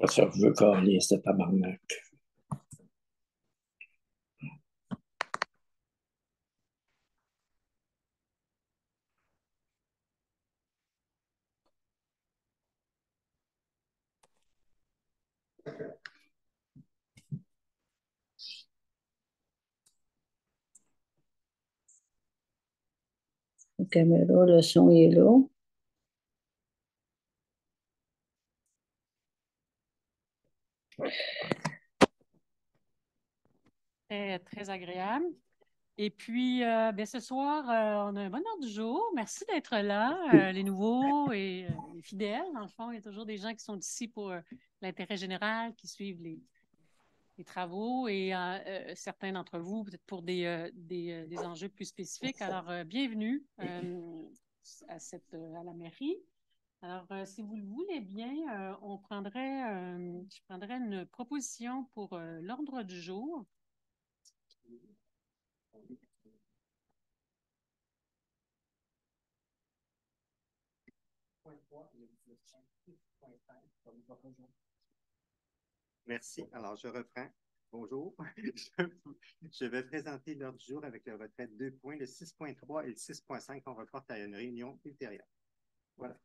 Ça veut caler, ce tabarnak. La caméra, le son est là. Très agréable. Et puis, ce soir, on a un bon ordre du jour. Merci d'être là, les nouveaux et les fidèles. Dans le fond, il y a toujours des gens qui sont ici pour l'intérêt général, qui suivent les travaux et certains d'entre vous, peut-être pour des enjeux plus spécifiques. Alors, bienvenue à la mairie. Alors, si vous le voulez bien, je prendrais une proposition pour l'ordre du jour. Merci. Alors, je reprends. Bonjour. Je vais présenter l'ordre du jour avec le retrait de 2 points, le 6.3 et le 6.5 qu'on reporte à une réunion ultérieure. Voilà.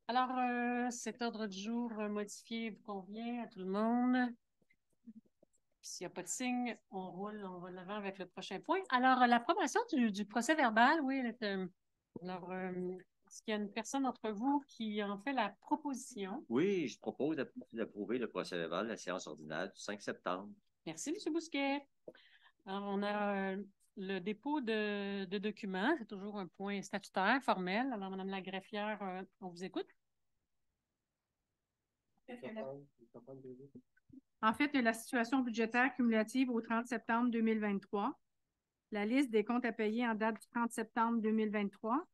Alors, cet ordre du jour modifié vous convient à tout le monde? S'il n'y a pas de signe, on va de l'avant avec le prochain point. Alors, l'approbation du procès verbal, oui. Alors, est-ce qu'il y a une personne d'entre vous qui en fait la proposition? Oui, je propose d'approuver le procès verbal de la séance ordinaire du 5 septembre. Merci, M. Bousquet. Alors, on a le dépôt de documents. C'est toujours un point statutaire, formel. Alors, Mme la greffière, on vous écoute. En fait, il y a la situation budgétaire cumulative au 30 septembre 2023, la liste des comptes à payer en date du 30 septembre 2023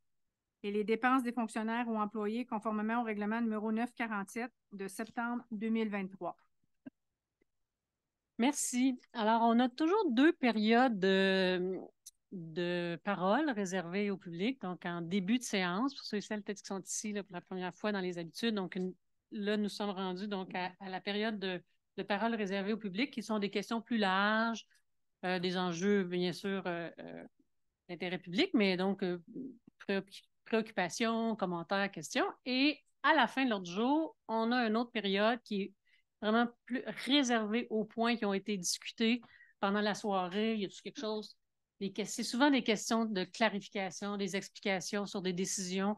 et les dépenses des fonctionnaires ou employés conformément au règlement numéro 947 de septembre 2023. Merci. Alors, on a toujours 2 périodes de parole réservées au public, donc en début de séance, pour ceux et celles peut-être qui sont ici là, pour la première fois dans les habitudes. Donc, là, nous sommes rendus donc à la période de parole réservée au public, qui sont des questions plus larges, des enjeux, bien sûr, d'intérêt public, mais donc préoccupations, commentaires, questions. Et à la fin de l'ordre du jour, on a une autre période qui est vraiment plus réservée aux points qui ont été discutés pendant la soirée. Y a-t-il quelque chose? C'est souvent des questions de clarification, des explications sur des décisions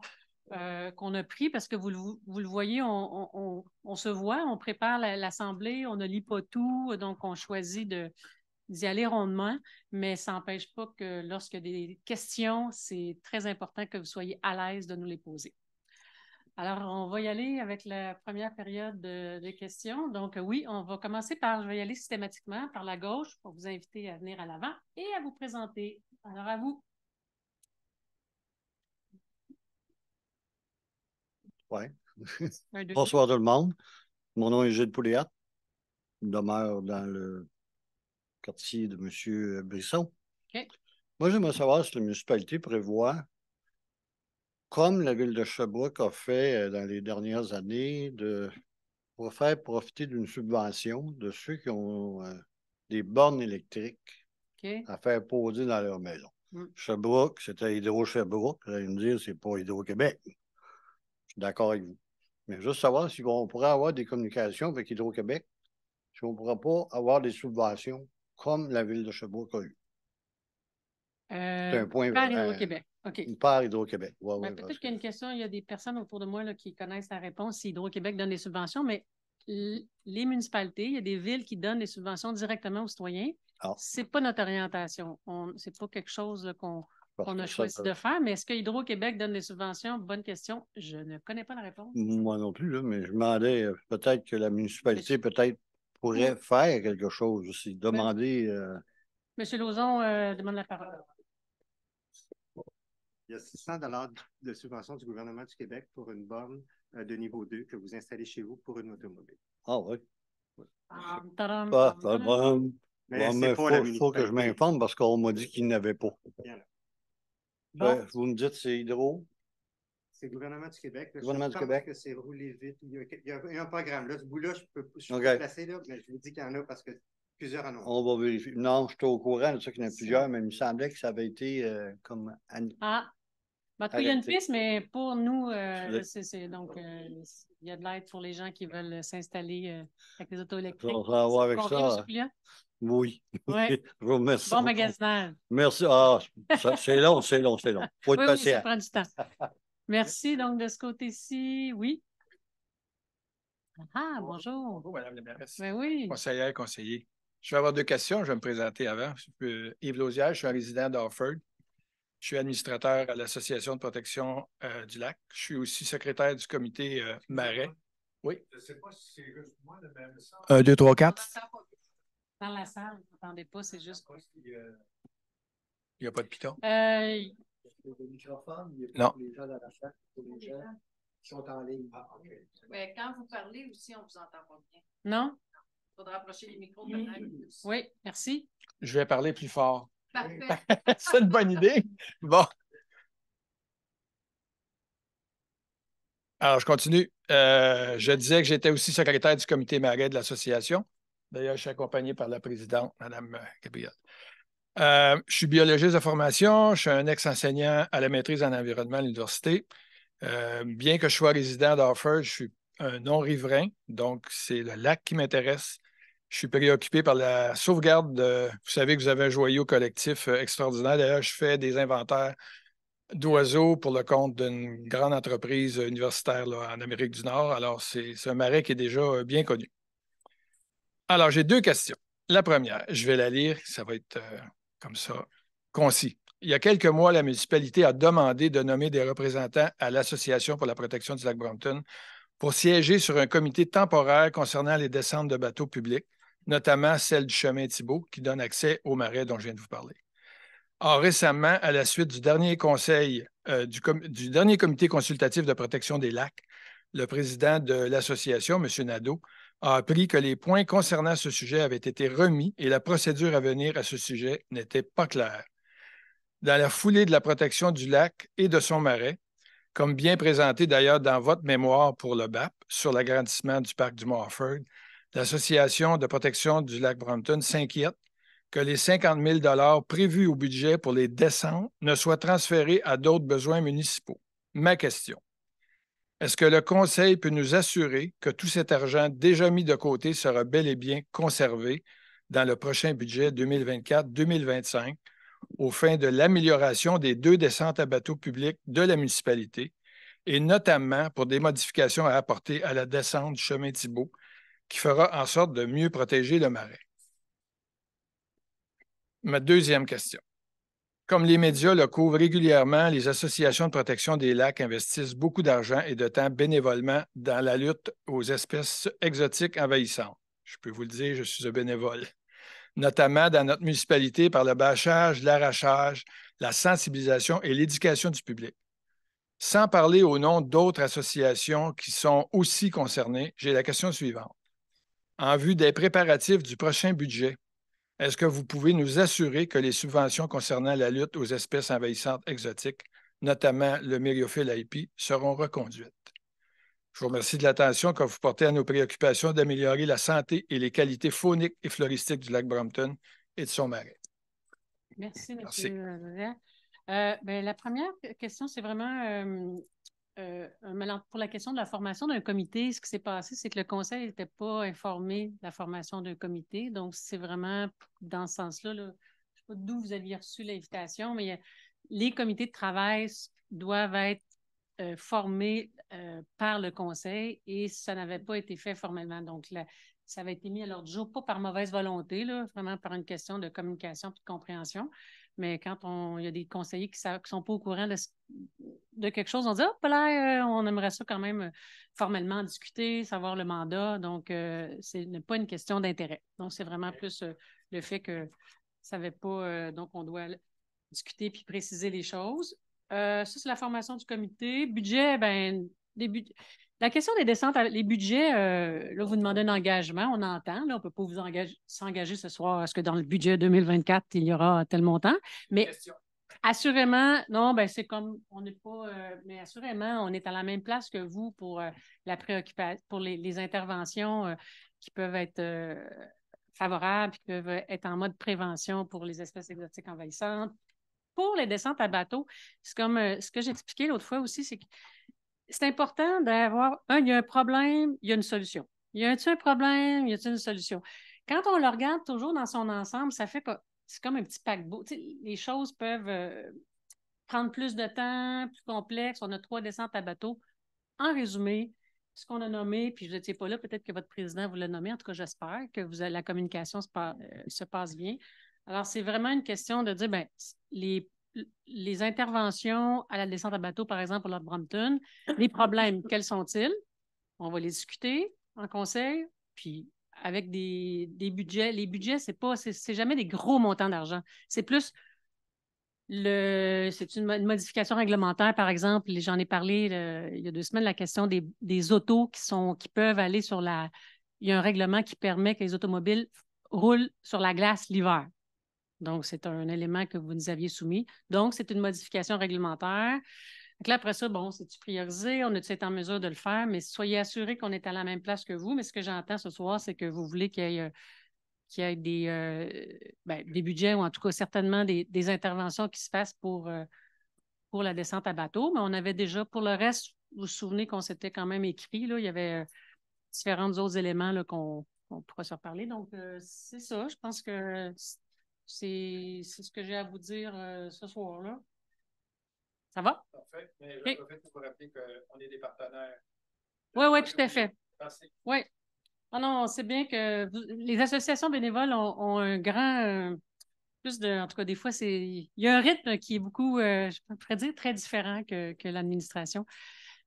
qu'on a prises parce que vous le voyez, on se voit, on prépare l'Assemblée, on ne lit pas tout, donc on choisit d'y aller rondement, mais ça n'empêche pas que lorsqu'il y a des questions, c'est très important que vous soyez à l'aise de nous les poser. Alors, on va y aller avec la première période de questions. Donc, oui, on va commencer je vais y aller systématiquement par la gauche pour vous inviter à venir à l'avant et à vous présenter. Alors, à vous. Oui. Bonsoir tout le monde. Mon nom est Gilles Pouliat. Je demeure dans le quartier de M. Brisson. OK. Moi, j'aimerais savoir si la municipalité prévoit, comme la ville de Sherbrooke a fait dans les dernières années, pour faire profiter d'une subvention de ceux qui ont des bornes électriques à faire poser dans leur maison. Sherbrooke, c'était Hydro-Sherbrooke. Vous allez me dire, c'est pas Hydro-Québec. Je suis d'accord avec vous. Mais juste savoir si on pourrait avoir des communications avec Hydro-Québec, si on ne pourra pas avoir des subventions comme la ville de Sherbrooke a eu. C'est un point. Par Hydro-Québec. OK. Par Hydro-Québec. Ouais, peut-être qu'il y a une question, il y a des personnes autour de moi là, qui connaissent la réponse si Hydro-Québec donne des subventions, mais les municipalités, il y a des villes qui donnent des subventions directement aux citoyens. Ce n'est pas notre orientation. Ce n'est pas quelque chose qu'on a choisi de faire, mais est-ce que Hydro-Québec donne des subventions? Bonne question. Je ne connais pas la réponse. Moi non plus, là, mais je demandais peut-être que la municipalité pourrait faire quelque chose aussi. Demander. Monsieur Lauzon demande la parole. Il y a 600 $ de subvention du gouvernement du Québec pour une borne de niveau 2 que vous installez chez vous pour une automobile. Ah oui. Mais il faut que je m'informe parce qu'on m'a dit qu'il n'y en avait pas. Vous me dites c'est Hydro? C'est le gouvernement du Québec. Là. Gouvernement Je du pense Québec. que c'est roulé vite. Il y a un programme. Là, ce bout-là, je peux OK. pas placer, là, mais je vous dis qu'il y en a parce que plusieurs en ont. On va vérifier. Non, je suis au courant de ça qu'il y en a plusieurs, mais il me semblait que ça avait été comme... Ah, en tout cas, il y a une Arrêtez. piste, mais pour nous, Oui. donc, il y a de l'aide pour les gens qui veulent s'installer avec les autos électriques. On va voir avec Convient, ça. M. Pouliot? Oui. Oui. Je vous remercie. Bon magasinage. Merci. Ah, c'est long, c'est long, c'est long. Faut être Oui, ça patient. prend du temps. Merci. Donc, de ce côté-ci, oui. Ah, bonjour. Bonjour, Madame la mairesse. Ben oui. Conseillère, conseiller. Je vais avoir deux questions. Je vais me présenter avant. Yves Lausière, je suis un résident d'Orford. Je suis administrateur à l'Association de protection du lac. Je suis aussi secrétaire du comité Marais. Oui. Je ne sais pas si c'est juste moi, le même sens. 1, 2, 3, 4. Dans la salle, vous n'entendez pas, c'est juste. Il n'y a pas de piton. Le microphone, il est Non. pour les gens dans la salle, pour les gens qui sont en ligne. Ah, OK. Mais quand vous parlez aussi, on ne vous entend pas bien. Non? Il faudra approcher les micros peut-être. Oui, merci. Je vais parler plus fort. Parfait. C'est une bonne idée. Bon. Alors, je continue. Je disais que j'étais aussi secrétaire du comité Marais de l'association. D'ailleurs, je suis accompagné par la présidente, Mme Gabrielle. Je suis biologiste de formation. Je suis un ex-enseignant à la maîtrise en environnement à l'université. Bien que je sois résident d'Orford, je suis un non-riverain, donc c'est le lac qui m'intéresse. Je suis préoccupé par la sauvegarde de... Vous savez que vous avez un joyau collectif extraordinaire. D'ailleurs, je fais des inventaires d'oiseaux pour le compte d'une grande entreprise universitaire là, en Amérique du Nord. Alors, c'est un marais qui est déjà bien connu. Alors, j'ai deux questions. La première, je vais la lire, ça va être comme ça, concis. Il y a quelques mois, la municipalité a demandé de nommer des représentants à l'Association pour la protection du lac Brompton pour siéger sur un comité temporaire concernant les descentes de bateaux publics, notamment celle du chemin Thibault, qui donne accès au marais dont je viens de vous parler. Or, récemment, à la suite du dernier conseil, du dernier comité consultatif de protection des lacs, le président de l'association, M. Nadeau, a appris que les points concernant ce sujet avaient été remis et la procédure à venir à ce sujet n'était pas claire. Dans la foulée de la protection du lac et de son marais, comme bien présenté d'ailleurs dans votre mémoire pour le BAP sur l'agrandissement du parc du Mont-Orford, l'Association de protection du lac Brompton s'inquiète que les 50 000 prévus au budget pour les descentes ne soient transférés à d'autres besoins municipaux. Ma question, est-ce que le Conseil peut nous assurer que tout cet argent déjà mis de côté sera bel et bien conservé dans le prochain budget 2024-2025 aux fins de l'amélioration des 2 descentes à bateaux publics de la municipalité et notamment pour des modifications à apporter à la descente du chemin Thibault qui fera en sorte de mieux protéger le marais? Ma deuxième question. Comme les médias le couvrent régulièrement, les associations de protection des lacs investissent beaucoup d'argent et de temps bénévolement dans la lutte aux espèces exotiques envahissantes. Je peux vous le dire, je suis un bénévole. Notamment dans notre municipalité par le bâchage, l'arrachage, la sensibilisation et l'éducation du public. Sans parler au nom d'autres associations qui sont aussi concernées, j'ai la question suivante. En vue des préparatifs du prochain budget, est-ce que vous pouvez nous assurer que les subventions concernant la lutte aux espèces envahissantes exotiques, notamment le myriophile haipi, seront reconduites? Je vous remercie de l'attention que vous portez à nos préoccupations d'améliorer la santé et les qualités fauniques et floristiques du lac Brompton et de son marais. Merci, M. La première question, c'est vraiment pour la question de la formation d'un comité. Ce qui s'est passé, c'est que le conseil n'était pas informé de la formation d'un comité. Donc, c'est vraiment dans ce sens-là. Là, je ne sais pas d'où vous aviez reçu l'invitation, mais les comités de travail doivent être formés par le conseil et ça n'avait pas été fait formellement. Donc, ça avait été mis à l'ordre du jour, pas par mauvaise volonté, là, vraiment par une question de communication et de compréhension. Mais quand il y a des conseillers qui ne sont pas au courant de quelque chose, on dit « on aimerait ça quand même formellement discuter, savoir le mandat. » Donc, ce n'est pas une question d'intérêt. Donc, c'est vraiment plus le fait que ça ne savait pas. Donc, on doit discuter puis préciser les choses. Ça, c'est la formation du comité. Budget, la question des descentes, les budgets, là, vous demandez un engagement, on entend. Là, on ne peut pas s'engager ce soir. Est-ce que dans le budget 2024, il y aura tel montant? Mais Assurément, non, ben c'est comme on n'est pas, mais assurément, on est à la même place que vous pour la préoccupation, pour les interventions qui peuvent être favorables, qui peuvent être en mode prévention pour les espèces exotiques envahissantes. Pour les descentes à bateau, c'est comme ce que j'expliquais l'autre fois aussi, c'est que c'est important d'avoir, il y a un problème, il y a une solution. Il y a-t-il un problème, il y a-t-il une solution? Quand on le regarde toujours dans son ensemble, ça fait que c'est comme un petit paquebot. Tu sais, les choses peuvent prendre plus de temps, plus complexe. On a 3 descentes à bateau. En résumé, ce qu'on a nommé, puis je n'étais pas là, peut-être que votre président vous l'a nommé, en tout cas, j'espère que la communication se passe bien. Alors, c'est vraiment une question de dire, ben, les interventions à la descente à bateau, par exemple, pour Lord Brompton, les problèmes, quels sont-ils? On va les discuter en conseil, puis avec des budgets. Les budgets, c'est jamais des gros montants d'argent. C'est plus c'est une modification réglementaire, par exemple. J'en ai parlé il y a 2 semaines, la question des autos qui peuvent aller sur la. Il y a un règlement qui permet que les automobiles roulent sur la glace l'hiver. Donc, c'est un élément que vous nous aviez soumis. Donc, c'est une modification réglementaire. Donc là, après ça, bon, c'est-tu priorisé? On est en mesure de le faire, mais soyez assurés qu'on est à la même place que vous. Mais ce que j'entends ce soir, c'est que vous voulez qu'il y ait des budgets ou en tout cas certainement des interventions qui se fassent pour la descente à bateau. Mais on avait déjà, pour le reste, vous vous souvenez qu'on s'était quand même écrit, là, il y avait différents autres éléments là, qu'on pourra se reparler. Donc, c'est ça. Je pense que c'est ce que j'ai à vous dire ce soir-là. Ça va? Parfait. Mais Okay. je vais vous rappeler qu'on est des partenaires. Oui, tout à fait. Merci. Oui. Ah non, c'est bien que les associations bénévoles ont un grand... plus de, en tout cas, des fois, il y a un rythme qui est beaucoup, je pourrais dire, très différent que l'administration.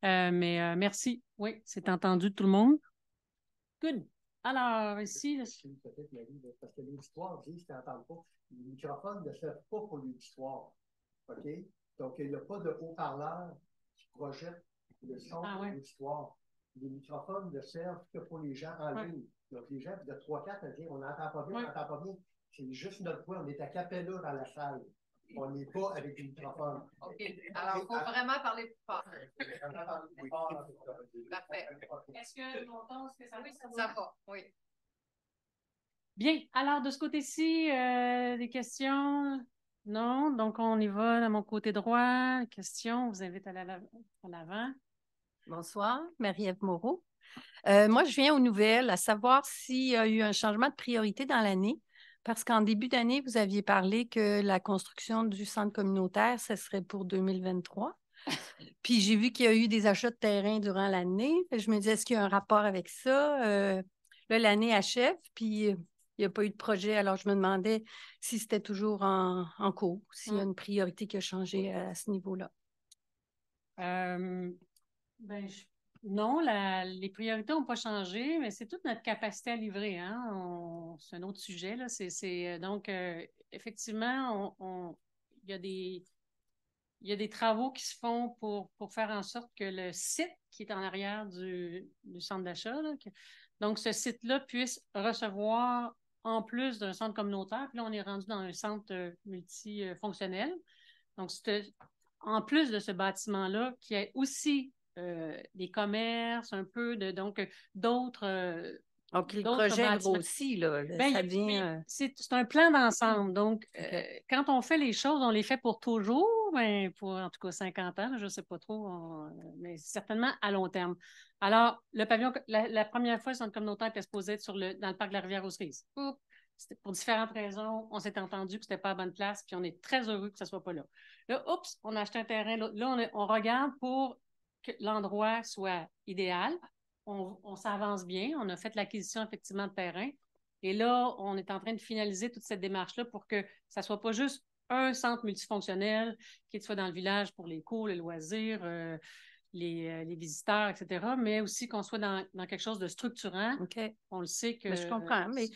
Mais merci. Oui, c'est entendu de tout le monde. Good. Alors, ici... Peut-être, Marie, parce que l'auditoire dit, tu n'entends pas, les microphones ne servent pas pour l'auditoire. OK? Donc, il n'y a pas de haut-parleur qui projette le son de l'auditoire. Les microphones ne servent que pour les gens en ligne. Donc, les gens de 3-4 à dire on n'entend pas bien, on n'entend pas bien. C'est juste notre voix. On est à capella dans la salle. On n'est pas avec des microphones. OK. Alors, il faut vraiment parler plus fort. Parfait. Est-ce que longtemps, est-ce que ça va? Ça va, oui. Bien. Alors, de ce côté-ci, des questions? Non? Donc, on y va dans mon côté droit. Questions? On vous invite à l'avant. Bonsoir, Marie-Ève Moreau. Moi, je viens aux nouvelles, à savoir s'il y a eu un changement de priorité dans l'année, parce qu'en début d'année, vous aviez parlé que la construction du centre communautaire, ce serait pour 2023. Puis j'ai vu qu'il y a eu des achats de terrain durant l'année. Je me disais, est-ce qu'il y a un rapport avec ça? Là, l'année achève, puis il n'y a pas eu de projet. Alors, je me demandais si c'était toujours en cours, s'il y a une priorité qui a changé à ce niveau-là. Non, les priorités n'ont pas changé, mais c'est toute notre capacité à livrer. Hein? C'est un autre sujet. Là. Donc, effectivement, il y a des travaux qui se font pour faire en sorte que le site qui est en arrière du centre d'achat, donc ce site-là puisse recevoir, en plus d'un centre communautaire, puis là, on est rendu dans un centre multifonctionnel. Donc, en plus de ce bâtiment-là, qui est aussi des commerces, un peu donc d'autres. Donc, le projet grossit, là. Ça devient. C'est un plan d'ensemble. Donc, quand on fait les choses, on les fait pour toujours, pour en tout cas 50 ans, je ne sais pas trop, mais certainement à long terme. Alors, le pavillon, la première fois, le centre communautaire était supposé être dans le parc de la rivière aux Cerises. C'était pour différentes raisons. On s'est entendu que ce n'était pas à bonne place, puis on est très heureux que ce ne soit pas là. Là, on a acheté un terrain. Là, on regarde pour que l'endroit soit idéal. On s'avance bien. On a fait l'acquisition, effectivement, de terrain. Et là, on est en train de finaliser toute cette démarche-là pour que ça ne soit pas juste un centre multifonctionnel qui soit dans le village pour les cours, les loisirs, les visiteurs, etc., mais aussi qu'on soit dans quelque chose de structurant. Okay. On le sait que... Mais je comprends, mais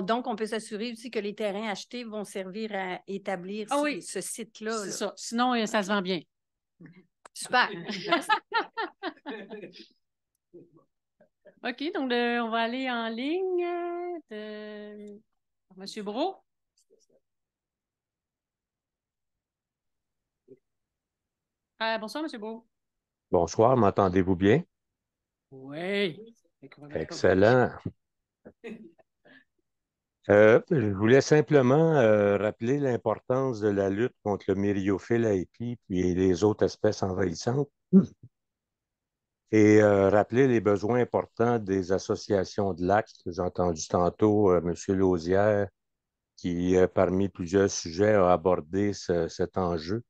donc on peut s'assurer aussi que les terrains achetés vont servir à établir ce site-là. C'est ça. Sinon, ça se vend bien. Super. OK, donc on va aller en ligne de M. Brault. Bonsoir, M. Beau. Bonsoir, m'entendez-vous bien? Oui. Excellent. Je voulais simplement rappeler l'importance de la lutte contre le myriophile haïti puis les autres espèces envahissantes et rappeler les besoins importants des associations de lacs. J'ai entendu tantôt M. Lausière qui, parmi plusieurs sujets, a abordé cet enjeu.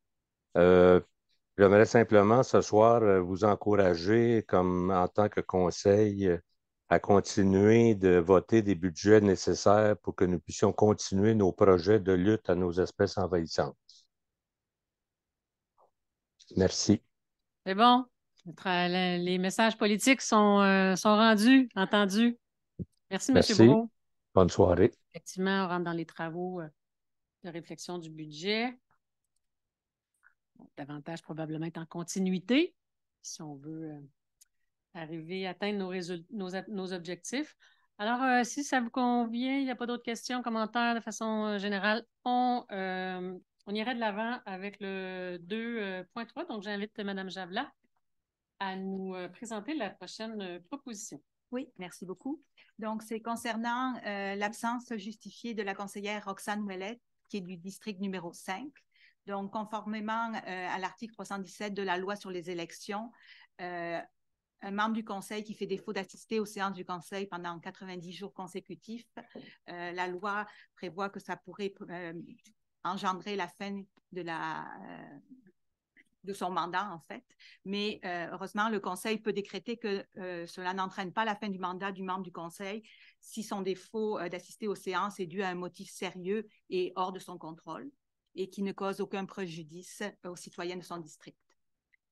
J'aimerais simplement ce soir vous encourager, comme en tant que conseil, à continuer de voter des budgets nécessaires pour que nous puissions continuer nos projets de lutte à nos espèces envahissantes. Merci. C'est bon. Les messages politiques sont rendus, entendus. Merci, M. Brault. Bonne soirée. Effectivement, on rentre dans les travaux de réflexion du budget. Davantage probablement être en continuité, si on veut arriver à atteindre nos objectifs. Alors, si ça vous convient, il n'y a pas d'autres questions, commentaires de façon générale, on irait de l'avant avec le 2.3. Donc, j'invite Mme Javla à nous présenter la prochaine proposition. Oui, merci beaucoup. Donc, c'est concernant l'absence justifiée de la conseillère Roxane Ouellet, qui est du district numéro 5. Donc, conformément à l'article 317 de la loi sur les élections, un membre du conseil qui fait défaut d'assister aux séances du conseil pendant 90 jours consécutifs, la loi prévoit que ça pourrait engendrer la fin de son mandat, en fait. Mais heureusement, le conseil peut décréter que cela n'entraîne pas la fin du mandat du membre du conseil si son défaut d'assister aux séances est dû à un motif sérieux et hors de son contrôle, et qui ne cause aucun préjudice aux citoyens de son district.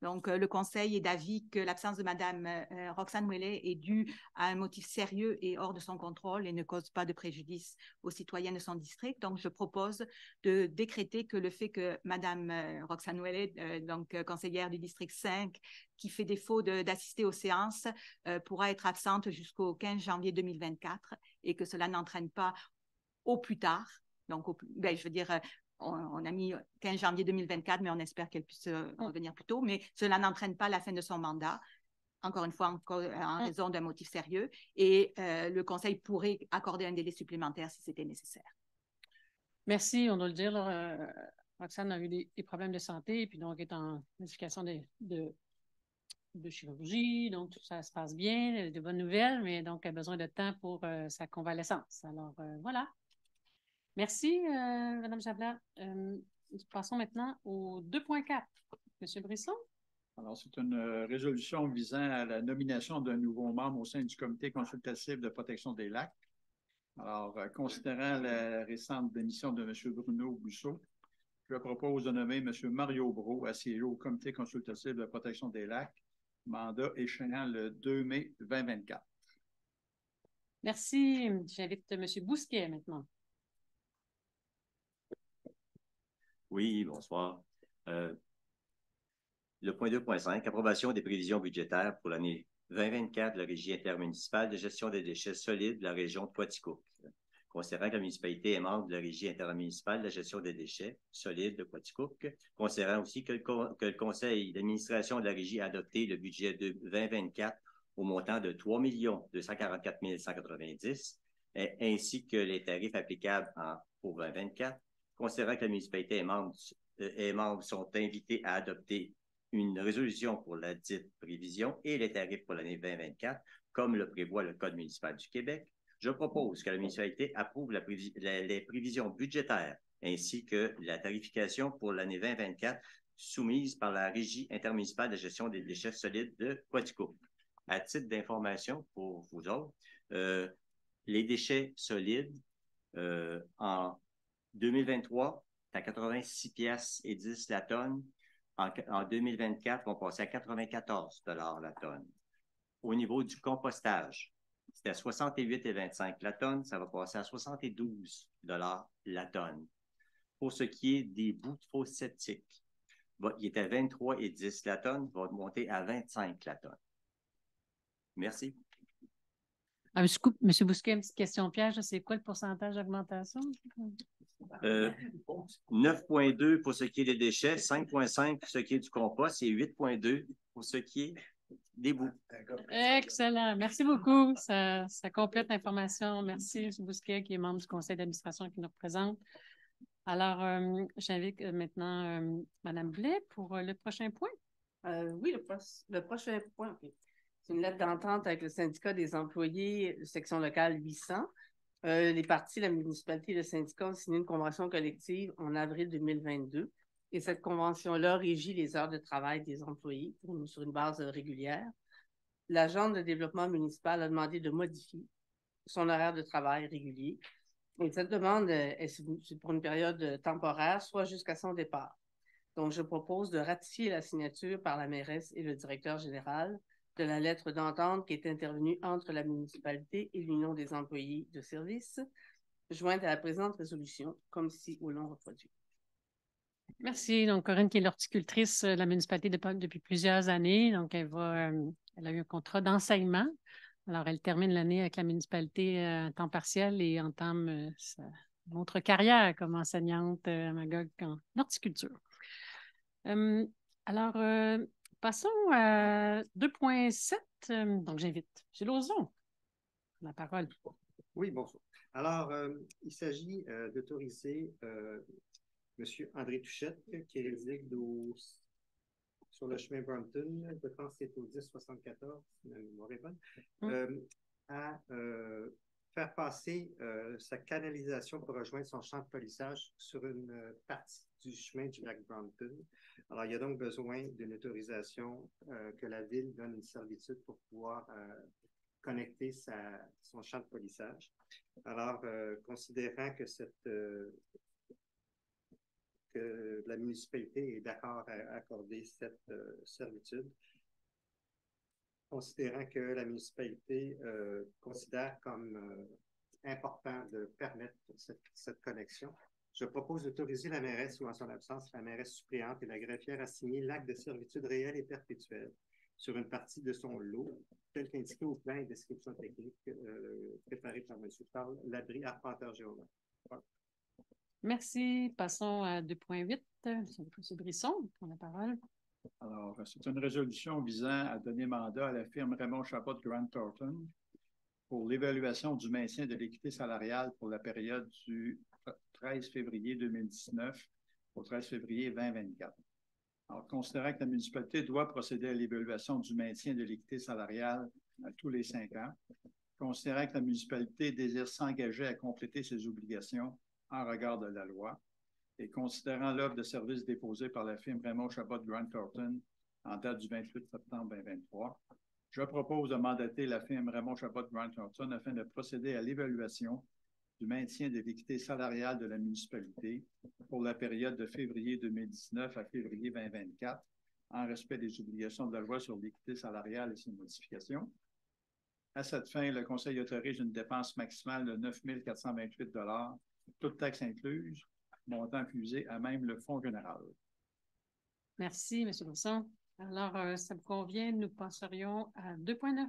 Donc, le conseil est d'avis que l'absence de Mme Roxane Ouellet est due à un motif sérieux et hors de son contrôle et ne cause pas de préjudice aux citoyens de son district. Donc, je propose de décréter que le fait que Mme Roxane Ouellet, donc conseillère du district 5, qui fait défaut d'assister aux séances, pourra être absente jusqu'au 15 janvier 2024 et que cela n'entraîne pas au plus tard, donc je veux dire, on a mis 15 janvier 2024, mais on espère qu'elle puisse revenir plus tôt, mais cela n'entraîne pas la fin de son mandat, encore une fois, en raison d'un motif sérieux, et le Conseil pourrait accorder un délai supplémentaire si c'était nécessaire. Merci, on doit le dire. Roxane a eu des problèmes de santé, et puis donc est en éducation de chirurgie, donc tout ça se passe bien, de bonnes nouvelles, mais donc elle a besoin de temps pour sa convalescence. Alors, voilà. Merci, Mme Javla. Passons maintenant au 2.4. M. Brisson. Alors, c'est une résolution visant à la nomination d'un nouveau membre au sein du comité consultatif de protection des lacs. Alors, considérant la récente démission de M. Bruno Busseau, je propose de nommer M. Mario Brault à siéger au comité consultatif de protection des lacs, mandat échéant le 2 mai 2024. Merci. J'invite M. Bousquet maintenant. Oui, bonsoir. Le point 2.5, approbation des prévisions budgétaires pour l'année 2024 de la Régie intermunicipale de gestion des déchets solides de la région de Quaticook. Considérant que la municipalité est membre de la Régie intermunicipale de la gestion des déchets solides de Quaticook, considérant aussi que le conseil d'administration de la Régie a adopté le budget de 2024 au montant de 3 244 190, ainsi que les tarifs applicables pour 2024, considérant que la municipalité et membres sont invités à adopter une résolution pour la dite prévision et les tarifs pour l'année 2024, comme le prévoit le Code municipal du Québec, je propose que la municipalité approuve les prévisions budgétaires ainsi que la tarification pour l'année 2024 soumise par la Régie intermunicipale de gestion des déchets solides de Quaticook. À titre d'information pour vous autres, les déchets solides en 2023, c'est à 86 piastres et 10 la tonne. En 2024, on passait à 94 $ la tonne. Au niveau du compostage, c'était à 68,25 la tonne, ça va passer à 72 $ la tonne. Pour ce qui est des bouts de fosse septiques, il était à 23,10 la tonne, va monter à 25 la tonne. Merci. Monsieur Bousquet, une petite question piège, c'est quoi le pourcentage d'augmentation? 9,2 pour ce qui est des déchets, 5,5 pour ce qui est du compost et 8,2 pour ce qui est des boues. Excellent. Merci beaucoup. Ça complète l'information. Merci, M. Bousquet, qui est membre du conseil d'administration qui nous représente. Alors, j'invite maintenant Mme Blais pour le prochain point. Oui, le prochain point, okay. C'est une lettre d'entente avec le syndicat des employés, section locale 800. Les parties, la municipalité et le syndicat ont signé une convention collective en avril 2022. Et cette convention-là régit les heures de travail des employés sur une base régulière. L'agent de développement municipal a demandé de modifier son horaire de travail régulier. Et cette demande est pour une période temporaire, soit jusqu'à son départ. Donc, je propose de ratifier la signature par la mairesse et le directeur général de la lettre d'entente qui est intervenue entre la municipalité et l'Union des employés de service, jointe à la présente résolution, comme si ou l'on reproduit. Merci. Donc, Corinne, qui est l'horticultrice de la municipalité depuis plusieurs années. Donc, elle a eu un contrat d'enseignement. Alors, elle termine l'année avec la municipalité à temps partiel et entame sa autre carrière comme enseignante à Magog en horticulture. Alors, passons à 2.7. Donc, j'invite M. Lauzon. La parole. Oui, bonjour. Alors, il s'agit d'autoriser M. André Touchette, qui réside sur le chemin Brompton, je pense que c'est au 1074, si ma mémoire est bonne, à faire passer sa canalisation pour rejoindre son champ de polissage sur une partie du chemin du lac Brompton. Alors, il y a donc besoin d'une autorisation que la Ville donne une servitude pour pouvoir connecter son champ de polissage. Alors, considérant que que la municipalité est d'accord à accorder cette servitude, considérant que la municipalité considère comme important de permettre cette connexion, je propose d'autoriser la mairesse ou en son absence, la mairesse suppléante et la greffière à signer l'acte de servitude réelle et perpétuelle sur une partie de son lot, tel qu'indiqué au plan et description technique préparé par M. Charles Labrie, arpenteur géomètre. Voilà. Merci. Passons à 2.8. M. Brisson, pour la parole. Alors, c'est une résolution visant à donner mandat à la firme Raymond Chabot Grant Thornton pour l'évaluation du maintien de l'équité salariale pour la période du 13 février 2019 au 13 février 2024. Alors, considérant que la municipalité doit procéder à l'évaluation du maintien de l'équité salariale à tous les 5 ans, considérant que la municipalité désire s'engager à compléter ses obligations en regard de la loi, et considérant l'offre de service déposée par la firme Raymond Chabot Grant Thornton en date du 28 septembre 2023, je propose de mandater la firme Raymond Chabot Grant Thornton afin de procéder à l'évaluation du maintien de l'équité salariale de la municipalité pour la période de février 2019 à février 2024, en respect des obligations de la loi sur l'équité salariale et ses modifications. À cette fin, le Conseil autorise une dépense maximale de 9 428 $, toutes taxes incluses, montant fusé à même le fonds général. Merci, M. Brisson. Alors, ça vous convient, nous passerions à 2.9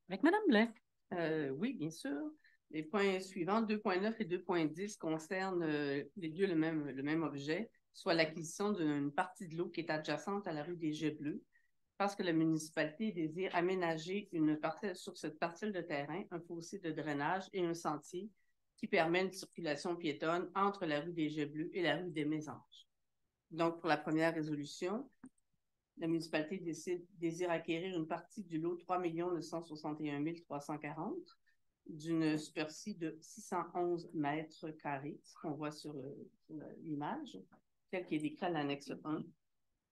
avec Mme Blais. Oui, bien sûr. Les points suivants, 2.9 et 2.10, concernent les deux le même objet, soit l'acquisition d'une partie de l'eau qui est adjacente à la rue des Jets Bleus, parce que la municipalité désire aménager une parcelle sur cette parcelle de terrain, un fossé de drainage et un sentier qui permet une circulation piétonne entre la rue des Jets Bleus et la rue des Mésanges. Donc, pour la première résolution, la municipalité désire acquérir une partie du lot 3 961 340 d'une superficie de 611 mètres carrés, ce qu'on voit sur l'image, tel qu'il est décrit à l'annexe 1,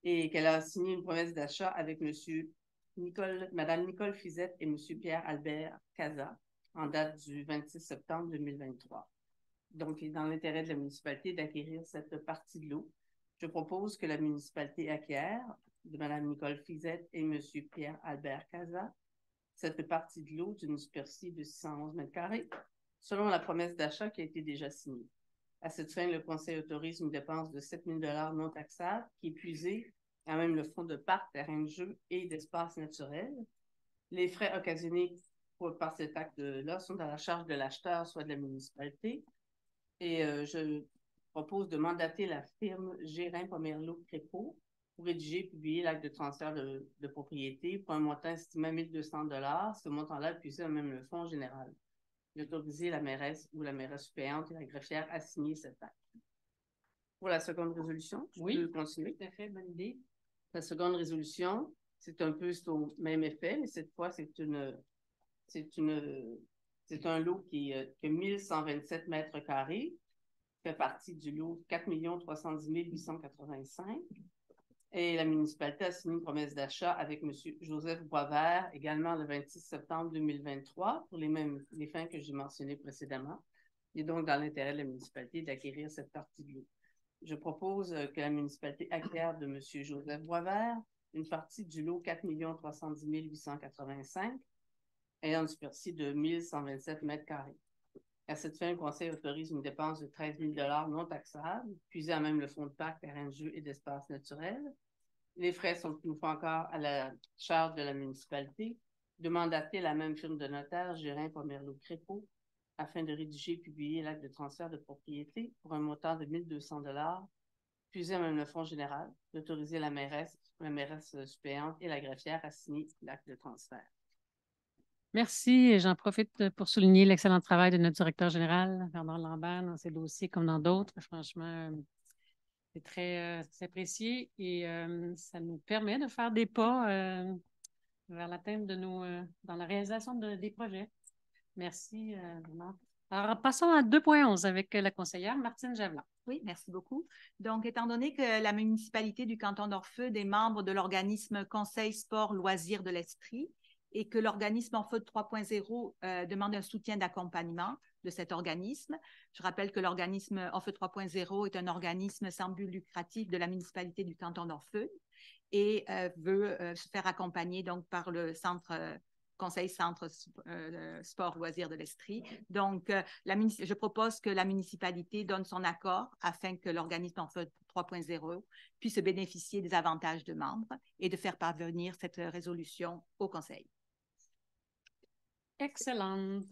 et qu'elle a signé une promesse d'achat avec Mme Nicole Fizette et M. Pierre-Albert Cazat en date du 26 septembre 2023. Donc, il est dans l'intérêt de la municipalité d'acquérir cette partie de l'eau. Je propose que la municipalité acquiert de Mme Nicole Fizette et M. Pierre-Albert Cazat cette partie de l'eau d'une superficie de 611 mètres carrés, selon la promesse d'achat qui a été déjà signée. À cette fin, le Conseil autorise une dépense de 7 000 $ non taxables qui est puisée à même le fonds de parc, terrain de jeu et d'espace naturel. Les frais occasionnés par cet acte-là sont à la charge de l'acheteur, soit de la municipalité. Et je propose de mandater la firme Gérin Pomerleau Crépeau pour rédiger et publier l'acte de transfert de propriété pour un montant estimé à 1 200 $. Ce montant-là est puisé dans même le fonds général. D'autoriser la mairesse ou la mairesse suppléante et la greffière à signer cet acte. Pour la seconde résolution, je peux continuer. Tout à fait, bonne idée. La seconde résolution, c'est un peu au même effet, mais cette fois, c'est un lot qui a 1127 mètres carrés, fait partie du lot 4 310 885. Et la municipalité a signé une promesse d'achat avec M. Joseph Boisvert, également le 26 septembre 2023, pour les fins que j'ai mentionnées précédemment. Il est donc dans l'intérêt de la municipalité d'acquérir cette partie de lot. Je propose que la municipalité acquiert de M. Joseph Boisvert une partie du lot 4 310 885, ayant une superficie de 1127 mètres carrés. À cette fin, le Conseil autorise une dépense de 13 000 $ non taxables, puisée à même le fonds de parc, terrain de jeu et d'espace naturel. Les frais sont une fois encore à la charge de la municipalité de mandater la même firme de notaire, Gérin Pomerleau Crépeau, afin de rédiger et publier l'acte de transfert de propriété pour un montant de 1 200 $, puisé à même le fonds général, d'autoriser la mairesse suppléante et la greffière à signer l'acte de transfert. Merci. Et j'en profite pour souligner l'excellent travail de notre directeur général, Bernard Lambert, dans ces dossiers comme dans d'autres. Franchement, c'est très apprécié et ça nous permet de faire des pas vers l'atteinte de dans la réalisation des projets. Merci, Bernard. Alors, passons à 2.11 avec la conseillère Martine Javelin. Oui, merci beaucoup. Donc, étant donné que la municipalité du canton d'Orfeude est membre de l'organisme Conseil Sport Loisirs de l'Estrie et que l'organisme Orfeude 3.0 demande un soutien d'accompagnement de cet organisme. Je rappelle que l'organisme Orfeude 3.0 est un organisme sans but lucratif de la municipalité du canton d'Orfeude et veut se faire accompagner donc par le Conseil Centre Sport Loisirs de l'Estrie. Donc, je propose que la municipalité donne son accord afin que l'organisme Orfeude 3.0 puisse bénéficier des avantages de membres et de faire parvenir cette résolution au Conseil. Excellente.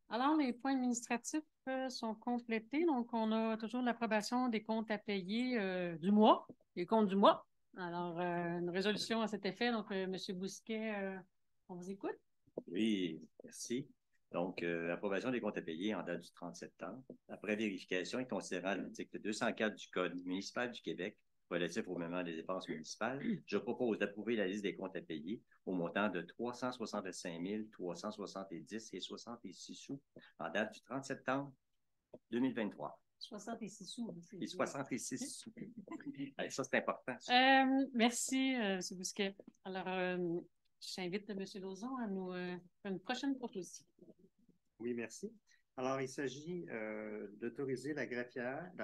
Alors, les points administratifs sont complétés. Donc, on a toujours l'approbation des comptes à payer du mois, les comptes du mois. Alors, une résolution à cet effet. Donc, M. Bousquet, on vous écoute. Oui, merci. Donc, approbation des comptes à payer en date du 30 septembre. Après vérification et considérant l'article 204 du Code municipal du Québec relatif au paiement des dépenses municipales, je propose d'approuver la liste des comptes à payer au montant de 365 370 et 66 sous en date du 30 septembre 2023. 66 sous. Et 66 sous. Allez, ça, c'est important. Merci, M. Bousquet. Alors, j'invite M. Lauzon à nous faire une prochaine proposition. Oui, merci. Alors, il s'agit d'autoriser la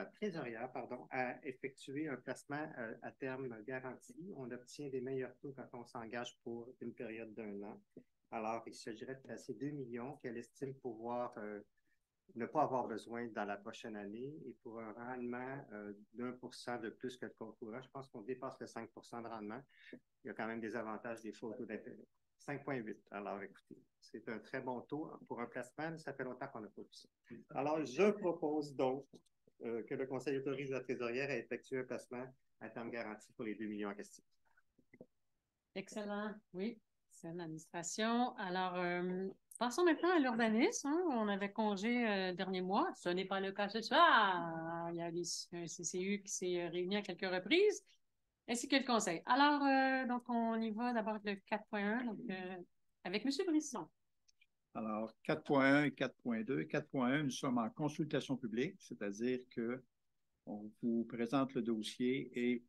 trésorière, à effectuer un placement à terme garanti. On obtient des meilleurs taux quand on s'engage pour une période d'1 an. Alors, il s'agirait de placer 2 millions qu'elle estime pouvoir ne pas avoir besoin dans la prochaine année et pour un rendement d'1% de plus que le compte courant. Je pense qu'on dépasse le 5 % de rendement. Il y a quand même des avantages des faux taux d'intérêt. 5,8. Alors, écoutez, c'est un très bon taux pour un placement, mais ça fait longtemps qu'on n'a pas vu ça. Alors, je propose donc que le Conseil autorise la trésorière à effectuer un placement à terme garanti pour les 2 millions en question. Excellent. Oui, c'est l'administration. Alors, passons maintenant à l'urbanisme. On avait congé dernier mois. Ce n'est pas le cas ce soir. Il y a un CCU qui s'est réuni à quelques reprises, ainsi que le Conseil. Alors, donc, on y va d'abord avec le 4.1, avec M. Brisson. Alors, 4.1 et 4.2. 4.1, nous sommes en consultation publique, c'est-à-dire qu'on vous présente le dossier et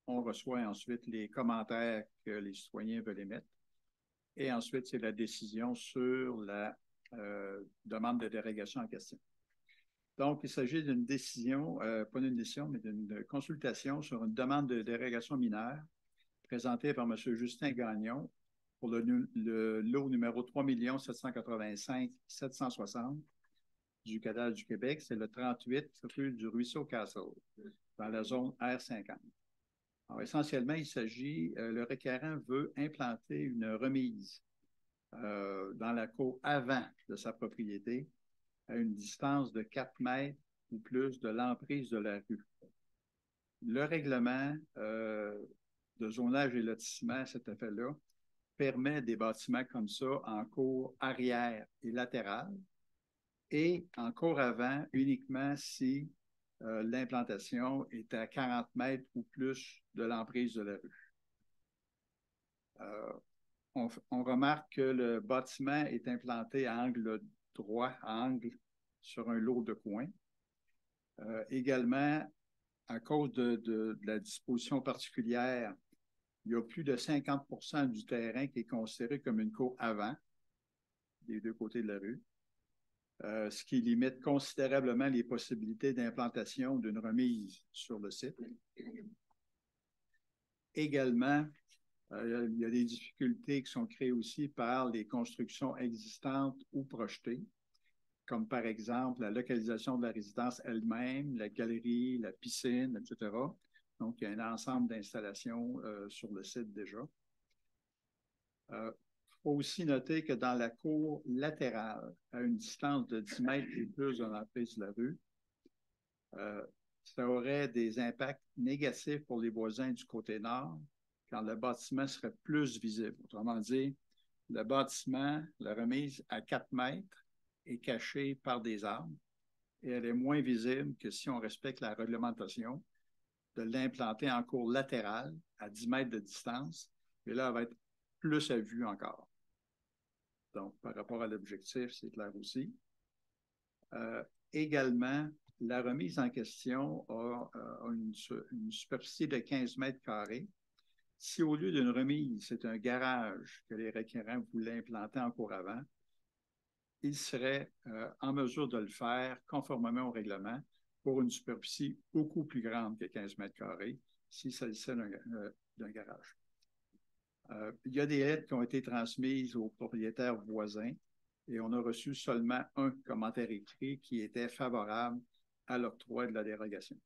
on reçoit ensuite les commentaires que les citoyens veulent émettre. Et ensuite, c'est la décision sur la demande de dérogation en question. Donc, il s'agit d'une décision, pas d'une décision, mais d'une consultation sur une demande de dérogation mineure présentée par M. Justin Gagnon pour le lot numéro 3 785 760 du cadastre du Québec. C'est le 38 rue du Ruisseau Castle, dans la zone R50. Alors, essentiellement, il s'agit, le requérant veut implanter une remise dans la cour avant de sa propriété, à une distance de 4 mètres ou plus de l'emprise de la rue. Le règlement de zonage et lotissement à cet effet-là permet des bâtiments comme ça en cour arrière et latérale et en cour avant uniquement si l'implantation est à 40 mètres ou plus de l'emprise de la rue. On remarque que le bâtiment est implanté à angle droit, à angle sur un lot de coins. Également, à cause de la disposition particulière, il y a plus de 50% du terrain qui est considéré comme une cour avant, des deux côtés de la rue, ce qui limite considérablement les possibilités d'implantation d'une remise sur le site. Également, il y a des difficultés qui sont créées aussi par les constructions existantes ou projetées, comme par exemple la localisation de la résidence elle-même, la galerie, la piscine, etc. Donc, il y a un ensemble d'installations sur le site déjà. Il faut aussi noter que dans la cour latérale, à une distance de 10 mètres et plus de l'emprise de la rue, ça aurait des impacts négatifs pour les voisins du côté nord, quand le bâtiment serait plus visible. Autrement dit, le bâtiment, la remise à 4 mètres, est cachée par des arbres et elle est moins visible que si on respecte la réglementation de l'implanter en cour latérale à 10 mètres de distance. Et là, elle va être plus à vue encore. Donc, par rapport à l'objectif, c'est clair aussi. Également, la remise en question a une superficie de 15 mètres carrés. Si au lieu d'une remise, c'est un garage que les requérants voulaient implanter en cour avant, ils seraient en mesure de le faire conformément au règlement pour une superficie beaucoup plus grande que 15 mètres carrés s'il s'agissait d'un garage. Il y a des lettres qui ont été transmises aux propriétaires voisins et on a reçu seulement un commentaire écrit qui était favorable à l'octroi de la dérogation.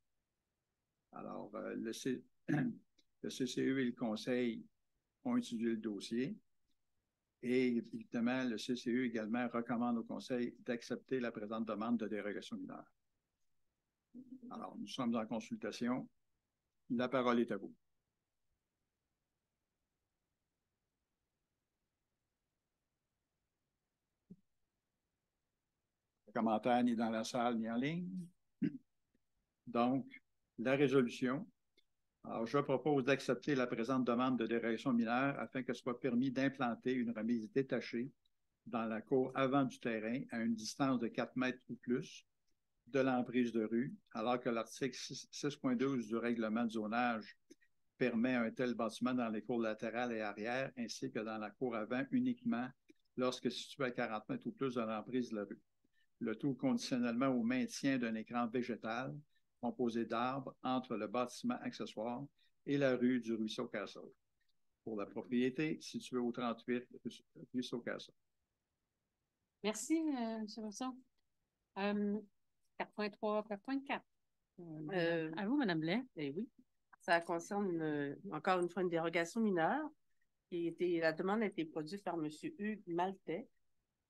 Alors, le CCE et le Conseil ont étudié le dossier et évidemment, le CCE également recommande au Conseil d'accepter la présente demande de dérogation mineure. Alors, nous sommes en consultation. La parole est à vous. Commentaire ni dans la salle ni en ligne. Donc, la résolution. Alors, je propose d'accepter la présente demande de dérogation mineure afin que soit permis d'implanter une remise détachée dans la cour avant du terrain à une distance de 4 mètres ou plus de l'emprise de rue, alors que l'article 6.12 du règlement de zonage permet un tel bâtiment dans les cours latérales et arrière, ainsi que dans la cour avant uniquement lorsque situé à 40 mètres ou plus de l'emprise de la rue. Le tout conditionnellement au maintien d'un écran végétal composé d'arbres entre le bâtiment accessoire et la rue du Ruisseau Castle, pour la propriété située au 38 Ruisseau Castle. Merci, M. Wilson. 4.3, 4.4. À vous, Mme Blais. Oui. Ça concerne encore une fois une dérogation mineure. La demande a été produite par M. Hugues Maltais.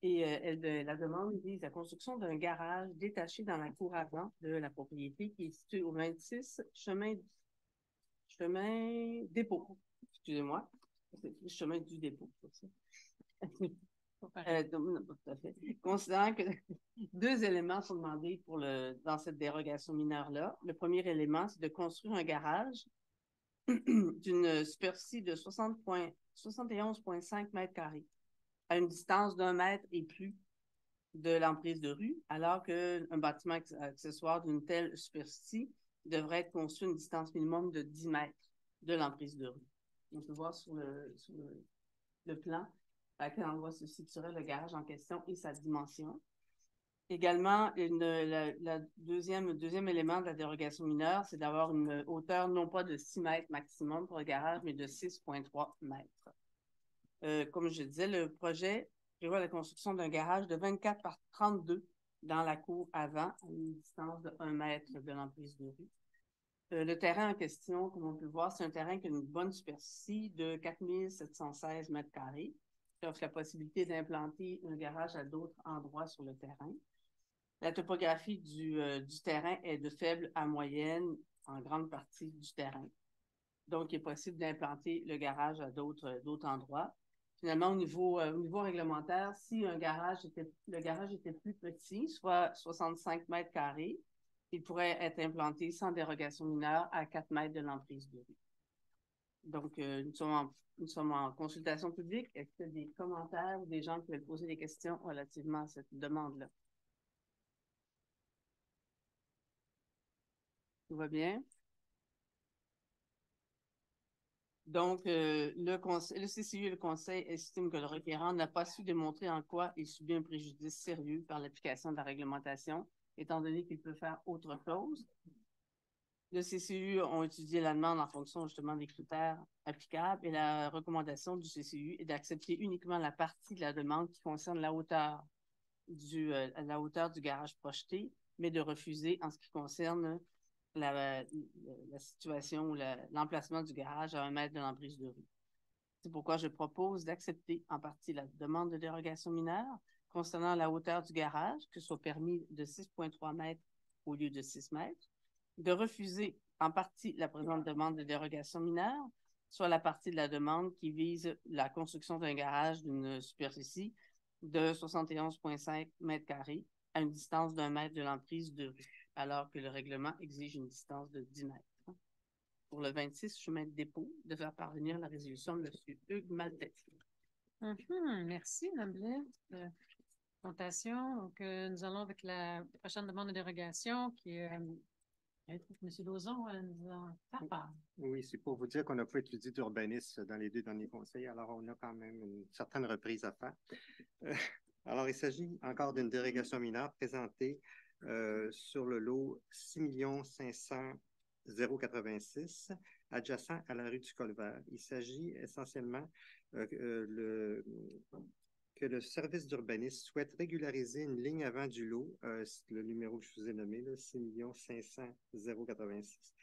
Et la demande vise la construction d'un garage détaché dans la cour avant de la propriété qui est située au 26 chemin dépôt. Excusez-moi. C'est le chemin du dépôt. Non, tout à fait. Considérant que 2 éléments sont demandés dans cette dérogation mineure-là. Le premier élément, c'est de construire un garage d'une superficie de 71,5 mètres carrés à une distance d'1 mètre et plus de l'emprise de rue, alors qu'un bâtiment accessoire d'une telle superficie devrait être conçu à une distance minimum de 10 mètres de l'emprise de rue. On peut voir sur le plan à quel endroit se situerait le garage en question et sa dimension. Également, le deuxième élément de la dérogation mineure, c'est d'avoir une hauteur non pas de 6 mètres maximum pour le garage, mais de 6,3 mètres. Comme je disais, le projet prévoit la construction d'un garage de 24 par 32 dans la cour avant, à une distance de 1 mètre de l'emprise de rue. Le terrain en question, comme on peut voir, c'est un terrain qui a une bonne superficie de 4 716 mètres carrés. qui offre la possibilité d'implanter un garage à d'autres endroits sur le terrain. La topographie du terrain est de faible à moyenne en grande partie du terrain. Donc, il est possible d'implanter le garage à d'autres endroits. Finalement, au niveau réglementaire, si le garage était plus petit, soit 65 mètres carrés, il pourrait être implanté sans dérogation mineure à 4 mètres de l'emprise de rue. Donc, nous sommes en consultation publique. Est-ce qu'il y a des commentaires ou des gens qui veulent poser des questions relativement à cette demande-là? Tout va bien? Donc, le CCU et le Conseil estiment que le requérant n'a pas su démontrer en quoi il subit un préjudice sérieux par l'application de la réglementation, étant donné qu'il peut faire autre chose. Le CCU ont étudié la demande en fonction justement des critères applicables et la recommandation du CCU est d'accepter uniquement la partie de la demande qui concerne la hauteur du garage projeté, mais de refuser en ce qui concerne la situation ou l'emplacement du garage à 1 mètre de l'emprise de rue. C'est pourquoi je propose d'accepter en partie la demande de dérogation mineure concernant la hauteur du garage, que ce soit permis de 6,3 mètres au lieu de 6 mètres, de refuser en partie la présente demande de dérogation mineure, soit la partie de la demande qui vise la construction d'un garage d'une superficie de 71,5 mètres carrés à une distance d'1 mètre de l'emprise de rue, alors que le règlement exige une distance de 10 mètres. Pour le 26, chemin de dépôt, de faire parvenir la résolution de M. Hugues Maltais. Merci, Mme Blais. Présentation. Donc, nous allons avec la prochaine demande de dérogation qui est M. Lauzon nous en faire part. Oui, c'est pour vous dire qu'on n'a pas étudié d'urbanisme dans les 2 derniers conseils, alors on a quand même une certaine reprise à faire. Alors, il s'agit encore d'une dérogation mineure présentée sur le lot 6 500 086, adjacent à la rue du Colvert. Il s'agit essentiellement que le service d'urbanisme souhaite régulariser une ligne avant du lot, c'est le numéro que je vous ai nommé, là, 6 500 086,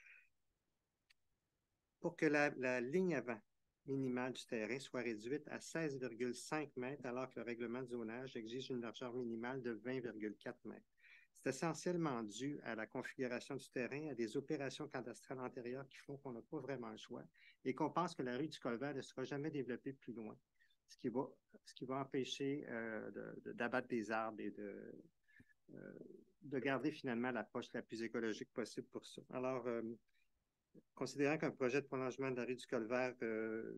pour que la ligne avant minimale du terrain soit réduite à 16,5 mètres, alors que le règlement de zonage exige une largeur minimale de 20,4 mètres. C'est essentiellement dû à la configuration du terrain, à des opérations cadastrales antérieures qui font qu'on n'a pas vraiment le choix et qu'on pense que la rue du Colvert ne sera jamais développée plus loin, ce qui va empêcher d'abattre des arbres et de garder finalement l'approche la plus écologique possible pour ça. Alors, considérant qu'un projet de prolongement de la rue du Colvert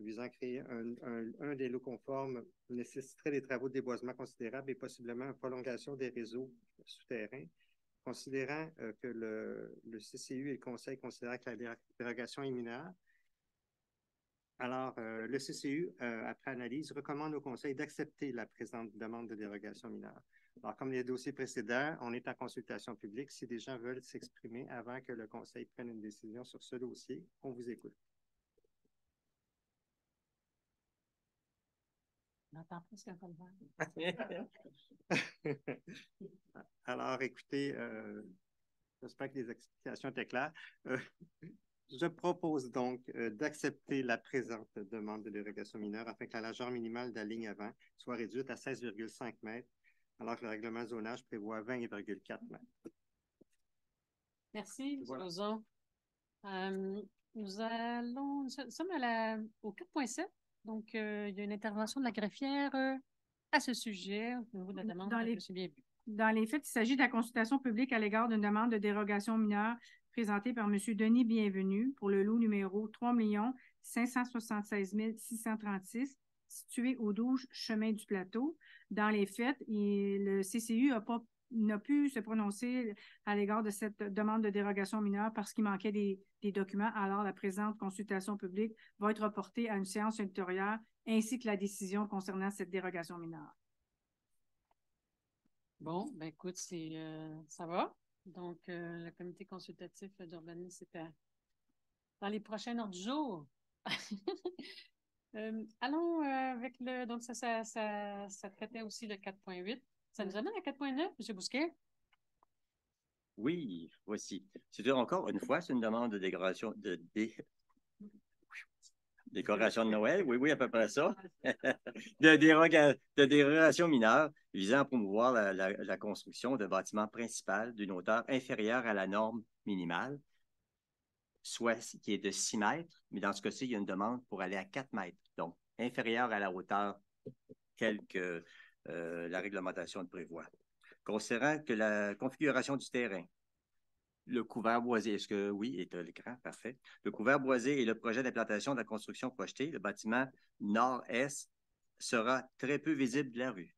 visant à créer un des lots conformes nécessiterait des travaux de déboisement considérables et possiblement une prolongation des réseaux souterrains, considérant que le CCU et le Conseil considèrent que la dérogation est mineure, alors le CCU, après analyse, recommande au Conseil d'accepter la présente demande de dérogation mineure. Alors, comme les dossiers précédents, on est en consultation publique. Si des gens veulent s'exprimer avant que le Conseil prenne une décision sur ce dossier, on vous écoute. On n'entend pas ce qu'on va. Alors, écoutez, j'espère que les explications étaient claires. Je propose donc d'accepter la présente demande de dérogation mineure afin que la largeur minimale de la ligne avant soit réduite à 16,5 mètres, alors que le règlement de zonage prévoit 20,4 mètres. Merci, M. Voilà. Lauzon. Nous sommes au 4.7. Donc, il y a une intervention de la greffière à ce sujet au niveau de la demande. Dans les faits, il s'agit de la consultation publique à l'égard d'une demande de dérogation mineure présentée par M. Denis Bienvenu pour le lot numéro 3 576 636, situé au 12 chemin du Plateau. Dans les faits, le CCU n'a pu se prononcer à l'égard de cette demande de dérogation mineure parce qu'il manquait des documents. Alors, la présente consultation publique va être reportée à une séance ultérieure ainsi que la décision concernant cette dérogation mineure. Bon, ben écoute, ça va. Donc, le comité consultatif d'urbanisme, c'est dans les prochains ordres du jour. Allons avec le... Donc, ça traitait aussi le 4.8. Ça nous amène à 4.9, M. Bousquet? Oui, voici. C'est encore une fois, c'est une demande de dérogation Décoration de Noël, oui, oui, à peu près ça. de dérogations mineures visant à promouvoir la construction de bâtiments principaux d'une hauteur inférieure à la norme minimale, soit qui est de 6 mètres, mais dans ce cas-ci, il y a une demande pour aller à 4 mètres, donc inférieure à la hauteur telle que la réglementation le prévoit. Considérant que la configuration du terrain, le couvert boisé, est-ce que oui, est à l'écran? Parfait. Le couvert boisé et le projet d'implantation de la construction projetée, le bâtiment nord-est sera très peu visible de la rue.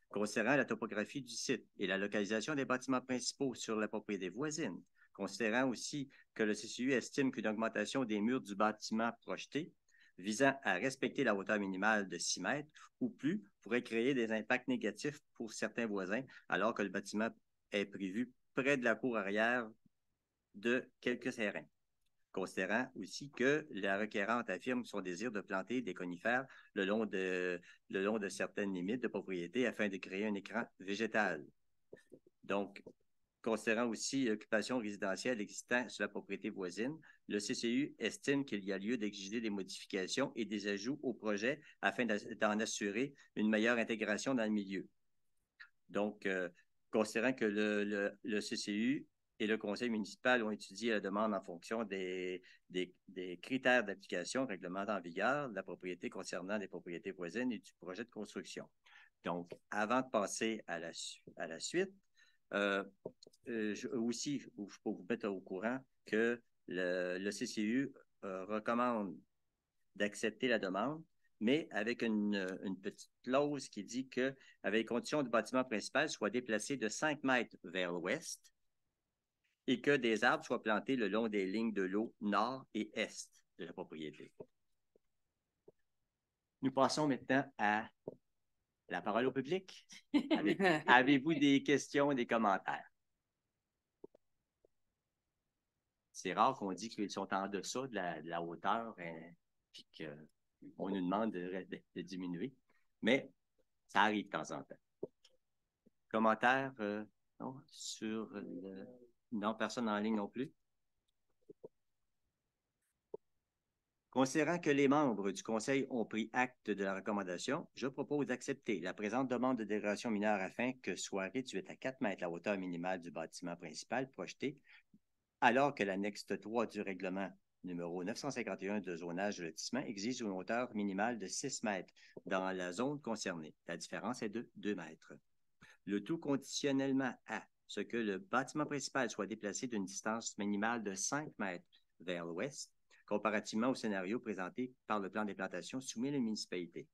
Considérant la topographie du site et la localisation des bâtiments principaux sur la propriété voisine, considérant aussi que le CCU estime qu'une augmentation des murs du bâtiment projeté visant à respecter la hauteur minimale de 6 mètres ou plus pourrait créer des impacts négatifs pour certains voisins, alors que le bâtiment est prévu près de la cour arrière de quelques terrains. Considérant aussi que la requérante affirme son désir de planter des conifères le long de certaines limites de propriété afin de créer un écran végétal. Donc, considérant aussi l'occupation résidentielle existant sur la propriété voisine, le CCU estime qu'il y a lieu d'exiger des modifications et des ajouts au projet afin d'en assurer une meilleure intégration dans le milieu. Donc, considérant que le CCU et le conseil municipal ont étudié la demande en fonction des critères d'application réglementaires en vigueur de la propriété concernant les propriétés voisines et du projet de construction. Donc, avant de passer à la suite, je peux vous mettre au courant que le CCU recommande d'accepter la demande, mais avec une petite clause qui dit que, avec condition du bâtiment principal soit déplacé de 5 mètres vers l'ouest et que des arbres soient plantés le long des lignes de l'eau nord et est de la propriété. Nous passons maintenant à la parole au public. Avez-vous des questions, des commentaires? C'est rare qu'on dise qu'ils sont en deçà de la hauteur et qu'on nous demande de diminuer, mais ça arrive de temps en temps. Commentaires non, sur le... Non, personne en ligne non plus. Considérant que les membres du Conseil ont pris acte de la recommandation, je propose d'accepter la présente demande de dérogation mineure afin que soit réduite à 4 mètres la hauteur minimale du bâtiment principal projeté, alors que l'annexe 3 du règlement numéro 951 de zonage de lotissement exige une hauteur minimale de 6 mètres dans la zone concernée. La différence est de 2 mètres. Le tout conditionnellement à ce que le bâtiment principal soit déplacé d'une distance minimale de 5 mètres vers l'ouest, comparativement au scénario présenté par le plan d'implantation soumis à la municipalité,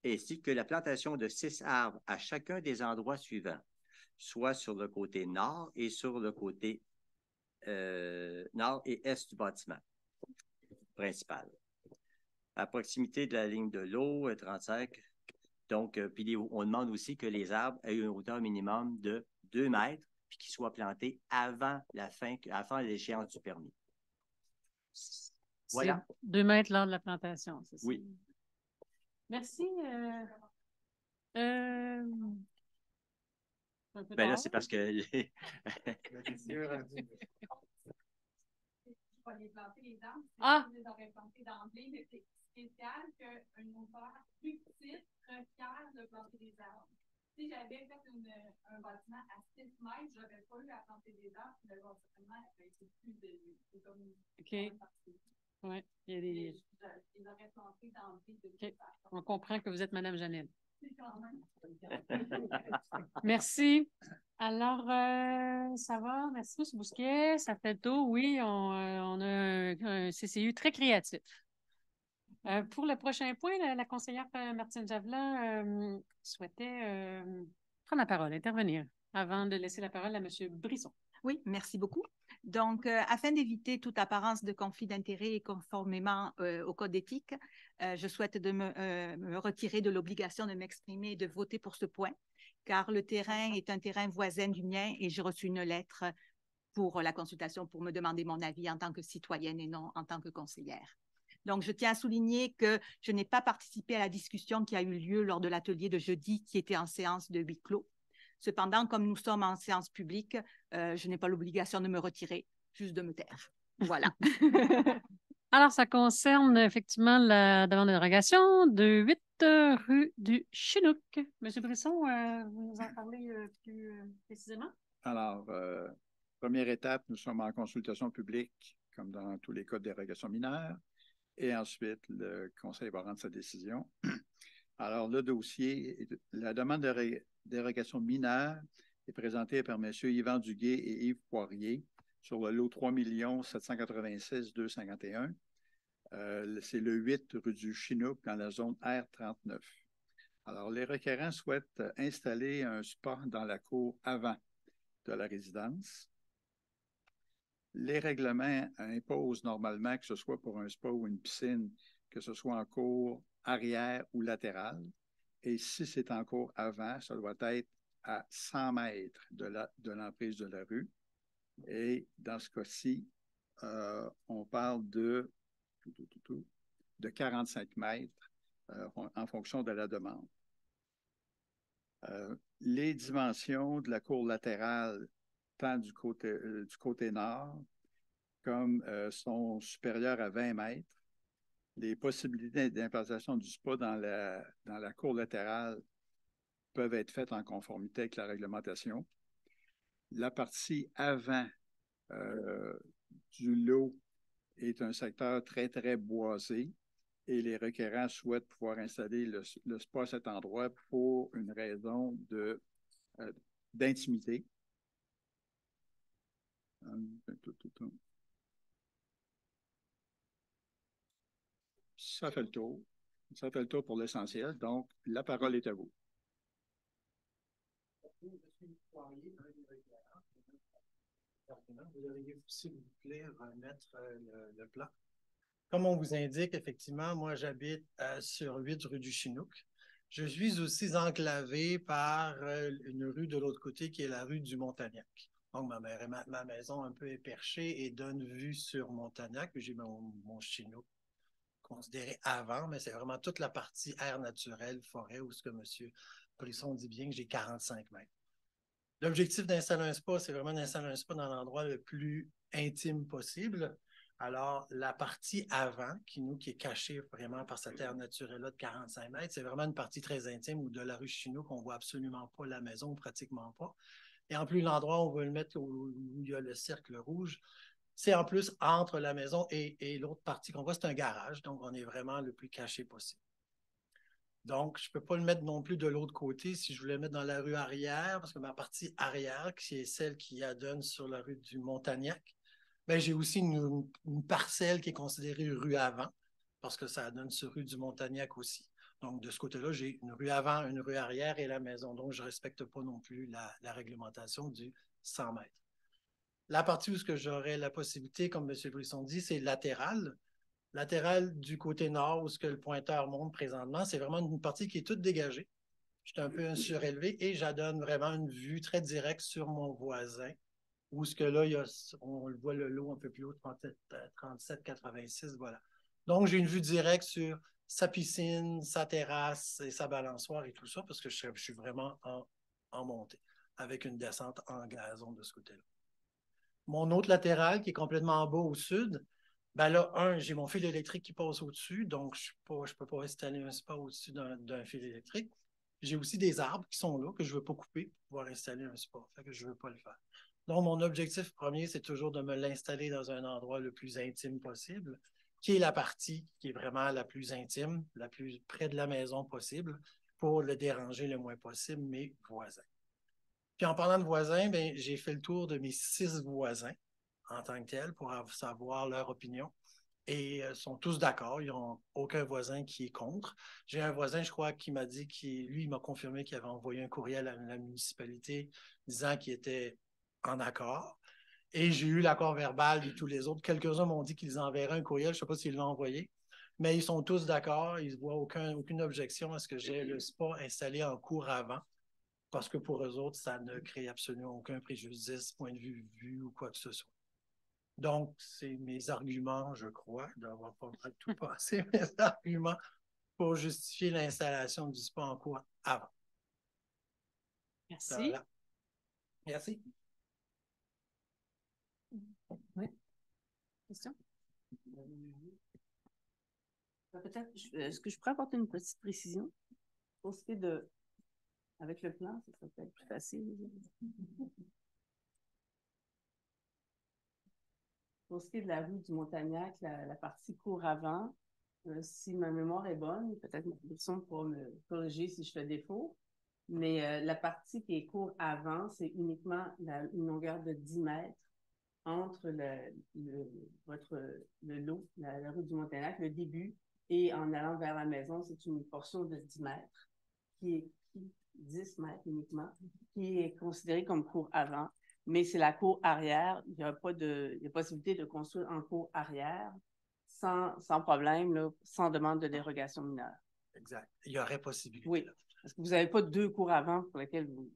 ainsi que la plantation de 6 arbres à chacun des endroits suivants, soit sur le côté nord et sur le côté nord et est du bâtiment principal. À proximité de la ligne de l'eau, 35. Donc, puis on demande aussi que les arbres aient une hauteur minimum de 2 mètres puis qu'ils soient plantés avant l'échéance du permis. Voilà. 2 mètres lors de la plantation, c'est ça? Oui. Merci. Ben là, c'est parce que... Je vais les planter les arbres. Ah! Je les aurais plantés d'emblée, mais c'est spécial qu'une hauteur plus petite requiert de planter des arbres. Si j'avais fait un bâtiment à 6 mètres, je n'aurais pas eu à planter des arbres, mais le bâtiment aurait été plus élevé. C'est comme OK. Oui, il y a des... Je les aurais plantés d'emblée. OK. On comprend que vous êtes Mme Janelle. Merci. Alors, ça va? Merci, M. Bousquet. Ça fait le tour. Oui, on a un CCU très créatif. Pour le prochain point, la conseillère Martine Javelin souhaitait prendre la parole, intervenir, avant de laisser la parole à M. Brisson. Oui, merci beaucoup. Donc, afin d'éviter toute apparence de conflit d'intérêts et conformément au code d'éthique, je souhaite me retirer de l'obligation de m'exprimer et de voter pour ce point, car le terrain est un terrain voisin du mien et j'ai reçu une lettre pour la consultation pour me demander mon avis en tant que citoyenne et non en tant que conseillère. Donc, je tiens à souligner que je n'ai pas participé à la discussion qui a eu lieu lors de l'atelier de jeudi qui était en séance de huis clos. Cependant, comme nous sommes en séance publique, je n'ai pas l'obligation de me retirer, juste de me taire. Voilà. Alors, ça concerne effectivement la demande de dérogation de 8 rue du Chinook. Monsieur Brisson, vous nous en parlez plus précisément? Alors, première étape, nous sommes en consultation publique, comme dans tous les cas de dérogation mineure. Et ensuite, le Conseil va rendre sa décision. Alors, le dossier, la demande de dérogation mineure est présentée par M. Yvan Duguay et Yves Poirier sur le lot 3 796 251. C'est le 8 rue du Chinook dans la zone R39. Alors, les requérants souhaitent installer un spa dans la cour avant de la résidence. Les règlements imposent normalement que ce soit pour un spa ou une piscine, que ce soit en cour arrière ou latérale. Et si c'est en cour avant, ça doit être à 100 mètres de l'emprise de la rue. Et dans ce cas-ci, on parle de 45 mètres en fonction de la demande. Les dimensions de la cour latérale, tant du côté nord, comme sont supérieures à 20 mètres. Les possibilités d'implantation du spa dans la cour latérale peuvent être faites en conformité avec la réglementation. La partie avant du lot est un secteur très, très boisé et les requérants souhaitent pouvoir installer le spa à cet endroit pour une raison d'intimité. Ça fait le tour. Ça fait le tour pour l'essentiel. Donc, la parole est à vous. Vous auriez, s'il vous plaît, remettre le plan. Comme on vous indique, effectivement, moi, j'habite sur 8 rue du Chinook. Je suis aussi enclavé par une rue de l'autre côté qui est la rue du Montagnac. Donc, ma maison un peu éperchée et donne vue sur Montagnac. J'ai mon Chinook considéré avant, mais c'est vraiment toute la partie air naturel, forêt, où ce que M. Brisson dit bien que j'ai 45 mètres. L'objectif d'installer un spa, c'est vraiment d'installer un spa dans l'endroit le plus intime possible. Alors, la partie avant, qui est cachée vraiment par cette aire naturelle-là de 45 mètres, c'est vraiment une partie très intime où de la rue Chinook, on ne voit absolument pas la maison, pratiquement pas. Et en plus, l'endroit où on veut le mettre, où il y a le cercle rouge, c'est en plus entre la maison et l'autre partie qu'on voit, c'est un garage. Donc, on est vraiment le plus caché possible. Donc, je ne peux pas le mettre non plus de l'autre côté si je voulais le mettre dans la rue arrière, parce que ma partie arrière, qui est celle qui donne sur la rue du Montagnac, ben, j'ai aussi une parcelle qui est considérée rue avant, parce que ça donne sur rue du Montagnac aussi. Donc, de ce côté-là, j'ai une rue avant, une rue arrière et la maison. Donc, je ne respecte pas non plus la réglementation du 100 mètres. La partie où j'aurais la possibilité, comme M. Brisson dit, c'est latéral. Latéral du côté nord, où ce que le pointeur monte présentement, c'est vraiment une partie qui est toute dégagée. Je suis un peu surélevé et j'adonne vraiment une vue très directe sur mon voisin, où ce que là, on le voit le lot un peu plus haut, 37,86, voilà. Donc, j'ai une vue directe sur sa piscine, sa terrasse et sa balançoire et tout ça, parce que je suis vraiment en montée, avec une descente en gazon de ce côté-là. Mon autre latéral, qui est complètement en bas au sud, ben là, j'ai mon fil électrique qui passe au-dessus, donc je ne peux pas installer un spa au-dessus d'un fil électrique. J'ai aussi des arbres qui sont là, que je ne veux pas couper pour pouvoir installer un spa. Fait que je ne veux pas le faire. Donc, mon objectif premier, c'est toujours de me l'installer dans un endroit le plus intime possible, qui est la partie qui est vraiment la plus intime, la plus près de la maison possible, pour le déranger le moins possible mes voisins. Puis en parlant de voisins, ben, j'ai fait le tour de mes 6 voisins en tant que tels pour savoir leur opinion. Et ils sont tous d'accord. Ils n'ont aucun voisin qui est contre. J'ai un voisin, je crois, qui m'a dit, il m'a confirmé qu'il avait envoyé un courriel à la municipalité disant qu'il était en accord. Et j'ai eu l'accord verbal de tous les autres. Quelques-uns m'ont dit qu'ils enverraient un courriel. Je ne sais pas s'ils l'ont envoyé. Mais ils sont tous d'accord. Ils ne voient aucune objection à ce que j'ai le spa installé en cours avant. Parce que pour eux autres, ça ne crée absolument aucun préjudice, point de vue ou quoi que ce soit. Donc, c'est mes arguments, je crois, d'avoir pas mal tout passé, mes arguments pour justifier l'installation du spa en cours avant. Merci. Voilà. Merci. Oui. Question? Peut-être, est-ce que je pourrais apporter une petite précision? Pour ce qui est de... Avec le plan, ça serait peut-être plus facile. Pour ce qui est de la rue du Montagnac, la partie cour avant, si ma mémoire est bonne, peut-être ma personne pourra me corriger si je fais défaut, mais la partie qui est cour avant, c'est uniquement une longueur de 10 mètres entre le lot, la rue du Montagnac, le début, et en allant vers la maison, c'est une portion de 10 mètres, 10 mètres uniquement, qui est considérée comme cour avant. Mais c'est la cour arrière. Il n'y a pas de possibilité de construire en cour arrière sans problème, là, sans demande de dérogation mineure. Exact. Il y aurait possibilité. Oui. Parce que vous n'avez pas 2 cours avant pour lesquelles vous...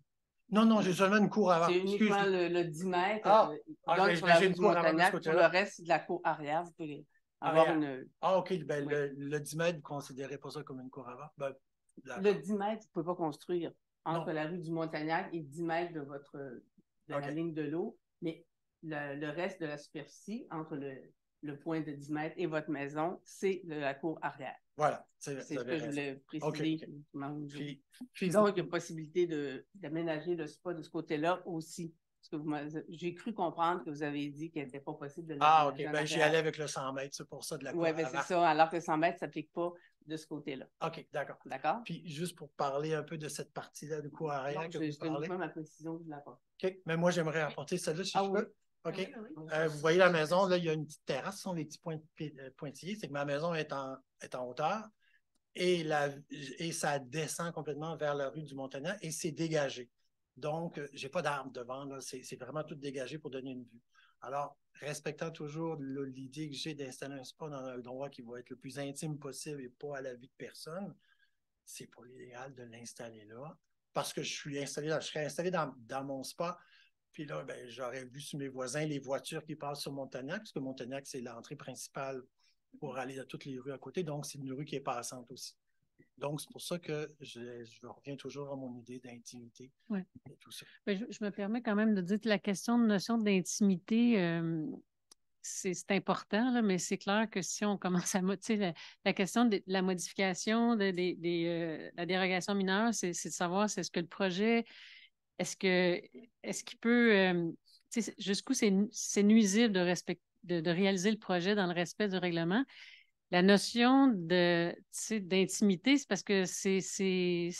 Non, j'ai seulement une cour avant. C'est uniquement le 10 mètres. Sur la j'ai rue une du cour avant de ce Montagnac. Pour côté-là. le reste, c'est de la cour arrière. Vous pouvez avoir une... OK. Ben, oui. le 10 mètres, vous ne considérez pas ça comme une cour avant? Ben, le 10 mètres, vous ne pouvez pas construire entre la rue du Montagnac et 10 mètres de la ligne de l'eau, mais le reste de la superficie, entre le point de 10 mètres et votre maison, c'est la cour arrière. Voilà. C'est ce que je voulais préciser. Donc, il y a possibilité d'aménager le spa de ce côté-là aussi. Parce que j'ai cru comprendre que vous avez dit qu'il n'était pas possible de l'aménager. OK. Ben, j'y allais avec le 100 mètres, c'est pour ça de la cour. Oui, ben c'est ça. Alors que le 100 mètres ne s'applique pas de ce côté-là. OK, d'accord. D'accord? Puis juste pour parler un peu de cette partie-là du cour arrière que vous parlez. C'est ma précision que je l'apporte. OK, mais moi j'aimerais apporter celle-là si je peux. OK. Oui. Vous voyez la maison, là, il y a une petite terrasse, ce sont les petits pointillés. C'est que ma maison est en hauteur et ça descend complètement vers la rue du Montagnac et c'est dégagé. Donc, je n'ai pas d'arbre devant, là, c'est vraiment tout dégagé pour donner une vue. Alors, respectant toujours l'idée que j'ai d'installer un spa dans un endroit qui va être le plus intime possible et pas à la vue de personne, c'est pas l'idéal de l'installer là. Parce que je serais installé dans mon spa, puis là, ben, j'aurais vu sur mes voisins les voitures qui passent sur Montagnac, parce que Montagnac, c'est l'entrée principale pour aller à toutes les rues à côté, donc c'est une rue qui est passante aussi. Donc, c'est pour ça que je reviens toujours à mon idée d'intimité et tout ça. Ben, je me permets quand même de dire que la notion d'intimité, c'est important, là, mais c'est clair que si on commence à... La question de la modification, la dérogation mineure, c'est de savoir est-ce que le projet, est-ce qu'il peut... jusqu'où c'est nuisible de réaliser le projet dans le respect du règlement. La notion d'intimité, c'est parce que c'est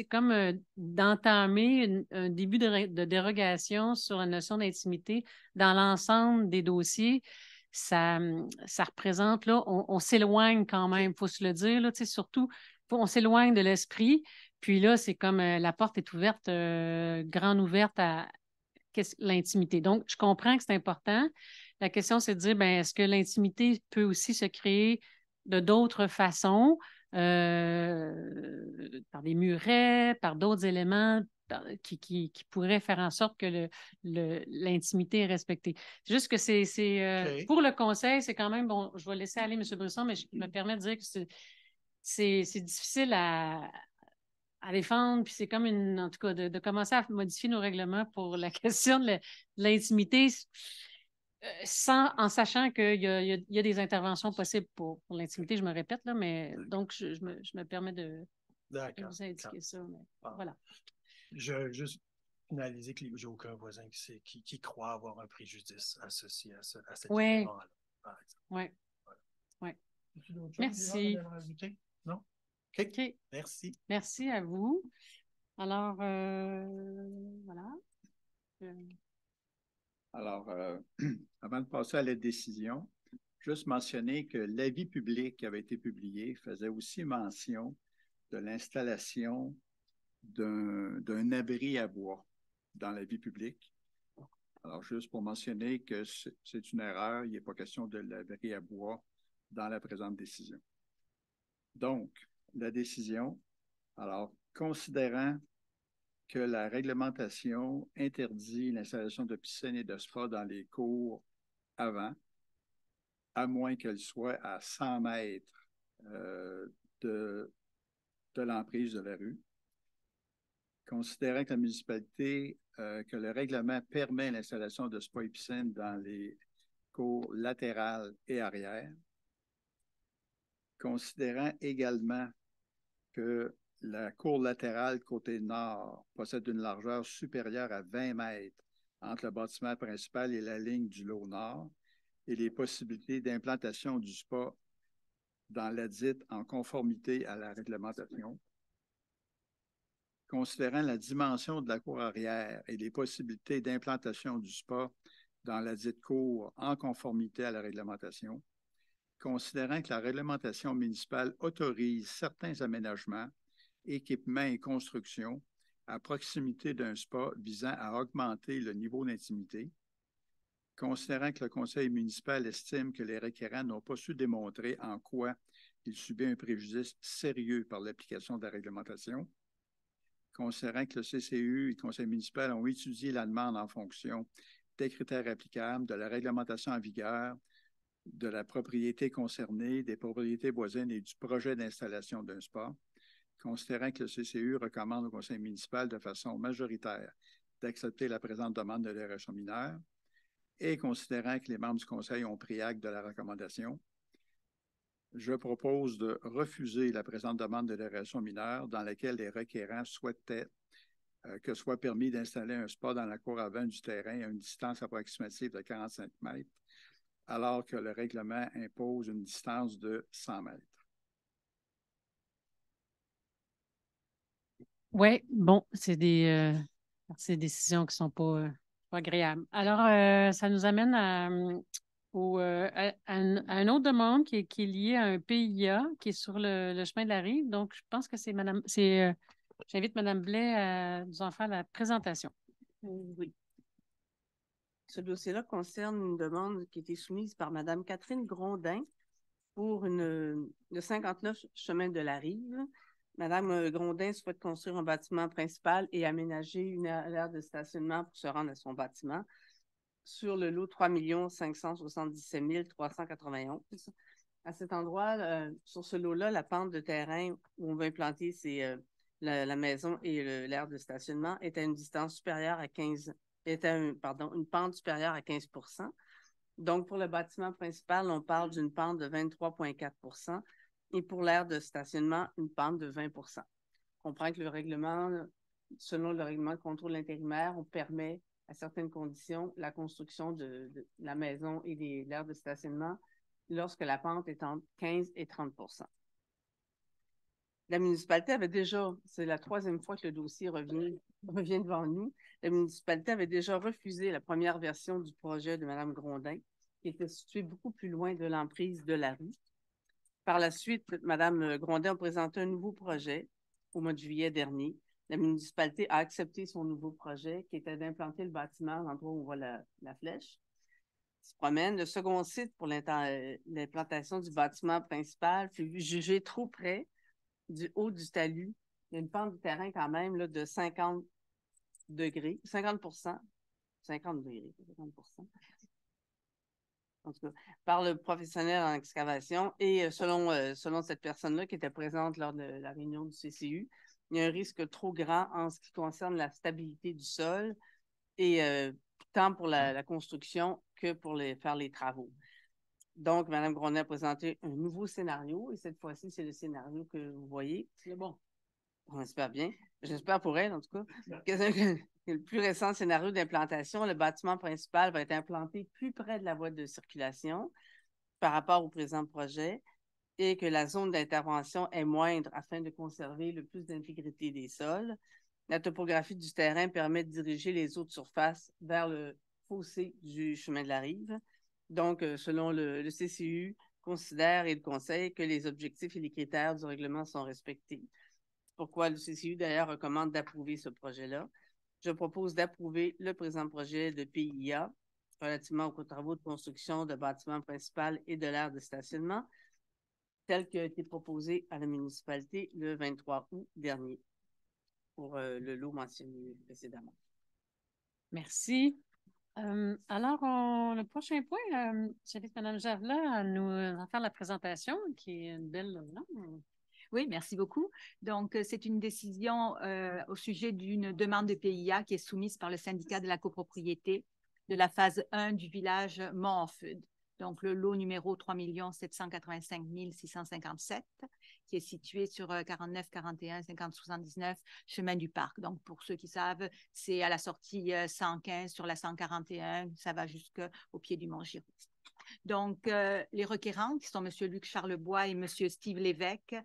comme d'entamer un début de dérogation sur la notion d'intimité dans l'ensemble des dossiers. Ça représente, là, on s'éloigne quand même, il faut se le dire, là, surtout, on s'éloigne de l'esprit. Puis là, c'est comme la porte est ouverte, grande ouverte à l'intimité. Donc, je comprends que c'est important. La question, c'est de dire, est-ce que l'intimité peut aussi se créer de d'autres façons, par des murets, par d'autres éléments qui pourraient faire en sorte que l'intimité est respectée. C'est juste que pour le conseil, c'est quand même, bon, je vais laisser aller M. Brisson, mais je me permets de dire que c'est difficile à défendre, puis c'est comme en tout cas, de commencer à modifier nos règlements pour la question de l'intimité, en sachant qu'il y a des interventions possibles pour l'intimité, je me répète, là, mais donc je me permets de vous indiquer ça. Mais, voilà. Je veux juste finaliser que j'ai aucun voisin qui croit avoir un préjudice associé à cet événement-là, par exemple. Oui. Voilà. Oui. Merci. Non? OK. Merci. Merci à vous. Alors, voilà. Alors, avant de passer à la décision, juste mentionner que l'avis public qui avait été publié faisait aussi mention de l'installation d'un abri à bois dans l'avis public. Alors, juste pour mentionner que c'est une erreur, il n'est pas question de l'abri à bois dans la présente décision. Donc, la décision, alors, considérant que la réglementation interdit l'installation de piscines et de spas dans les cours avant, à moins qu'elle soit à 100 mètres de l'emprise de la rue. Considérant que la municipalité, que le règlement permet l'installation de spas et piscines dans les cours latérales et arrière, considérant également que la cour latérale côté nord possède une largeur supérieure à 20 mètres entre le bâtiment principal et la ligne du lot nord, et les possibilités d'implantation du spa dans la dite en conformité à la réglementation. Considérant la dimension de la cour arrière et les possibilités d'implantation du spa dans la dite cour en conformité à la réglementation, considérant que la réglementation municipale autorise certains aménagements, équipements et constructions à proximité d'un spa visant à augmenter le niveau d'intimité, considérant que le conseil municipal estime que les requérants n'ont pas su démontrer en quoi il subit un préjudice sérieux par l'application de la réglementation, considérant que le CCU et le conseil municipal ont étudié la demande en fonction des critères applicables, de la réglementation en vigueur, de la propriété concernée, des propriétés voisines et du projet d'installation d'un spa, considérant que le CCU recommande au conseil municipal de façon majoritaire d'accepter la présente demande de l'érosion mineure, et considérant que les membres du conseil ont pris acte de la recommandation, je propose de refuser la présente demande de l'érosion mineure dans laquelle les requérants souhaitaient que soit permis d'installer un spa dans la cour avant du terrain à une distance approximative de 45 mètres, alors que le règlement impose une distance de 100 mètres. Oui, bon, c'est des décisions qui ne sont pas agréables. Alors, ça nous amène à une autre demande qui est liée à un PIA qui est sur le chemin de la Rive. Donc, je pense que j'invite Mme Blais à nous en faire la présentation. Oui. Ce dossier-là concerne une demande qui a été soumise par Mme Catherine Grondin pour le 59 chemin de la Rive. Mme Grondin souhaite construire un bâtiment principal et aménager une aire de stationnement pour se rendre à son bâtiment sur le lot 3 577 391. À cet endroit, sur ce lot-là, la pente de terrain où on va implanter la maison et l'aire de stationnement est à une distance supérieure à une pente supérieure à 15 %. Donc, pour le bâtiment principal, on parle d'une pente de 23,4 % et pour l'aire de stationnement, une pente de 20 %. On comprend que selon le règlement de contrôle intérimaire, on permet à certaines conditions la construction de la maison et de l'aire de stationnement lorsque la pente est entre 15 et 30 %. La municipalité avait déjà, c'est la troisième fois que le dossier revient devant nous, la municipalité avait déjà refusé la première version du projet de Mme Grondin, qui était située beaucoup plus loin de l'emprise de la rue. Par la suite, Mme Grondin a présenté un nouveau projet au mois de juillet dernier. La municipalité a accepté son nouveau projet, qui était d'implanter le bâtiment à l'endroit où on voit la flèche. Se promène. Le second site pour l'implantation du bâtiment principal fut jugé trop près du haut du talus. Il y a une pente du terrain quand même là, de 50 degrés, 50 %, 50 degrés, 50 %. En tout cas, par le professionnel en excavation et selon cette personne-là qui était présente lors de la réunion du CCU, il y a un risque trop grand en ce qui concerne la stabilité du sol et tant pour la construction que pour faire les travaux. Donc, Mme Grondin a présenté un nouveau scénario et cette fois-ci, c'est le scénario que vous voyez. C'est bon. On espère bien. J'espère pour elle, en tout cas. Que le plus récent scénario d'implantation, le bâtiment principal va être implanté plus près de la voie de circulation par rapport au présent projet et que la zone d'intervention est moindre afin de conserver le plus d'intégrité des sols. La topographie du terrain permet de diriger les eaux de surface vers le fossé du chemin de la Rive. Donc, selon le CCU, considère et le Conseil que les objectifs et les critères du règlement sont respectés. Pourquoi le CCU, d'ailleurs, recommande d'approuver ce projet-là. Je propose d'approuver le présent projet de PIA relativement aux travaux de construction de bâtiments principal et de l'aire de stationnement, tel qu'il a été proposé à la municipalité le 23 août dernier pour le lot mentionné précédemment. Merci. Alors, le prochain point, j'invite Mme Gervais à nous en faire la présentation, qui est une belle... Oui, merci beaucoup. Donc, c'est une décision au sujet d'une demande de PIA qui est soumise par le syndicat de la copropriété de la phase 1 du village Mont-en-Fude. Donc, le lot numéro 3 785 657, qui est situé sur 49 41 50 79 chemin du Parc. Donc, pour ceux qui savent, c'est à la sortie 115 sur la 141, ça va jusqu'au pied du Mont Giroux. Donc, les requérants, qui sont M. Luc Charlebois et M. Steve Lévesque,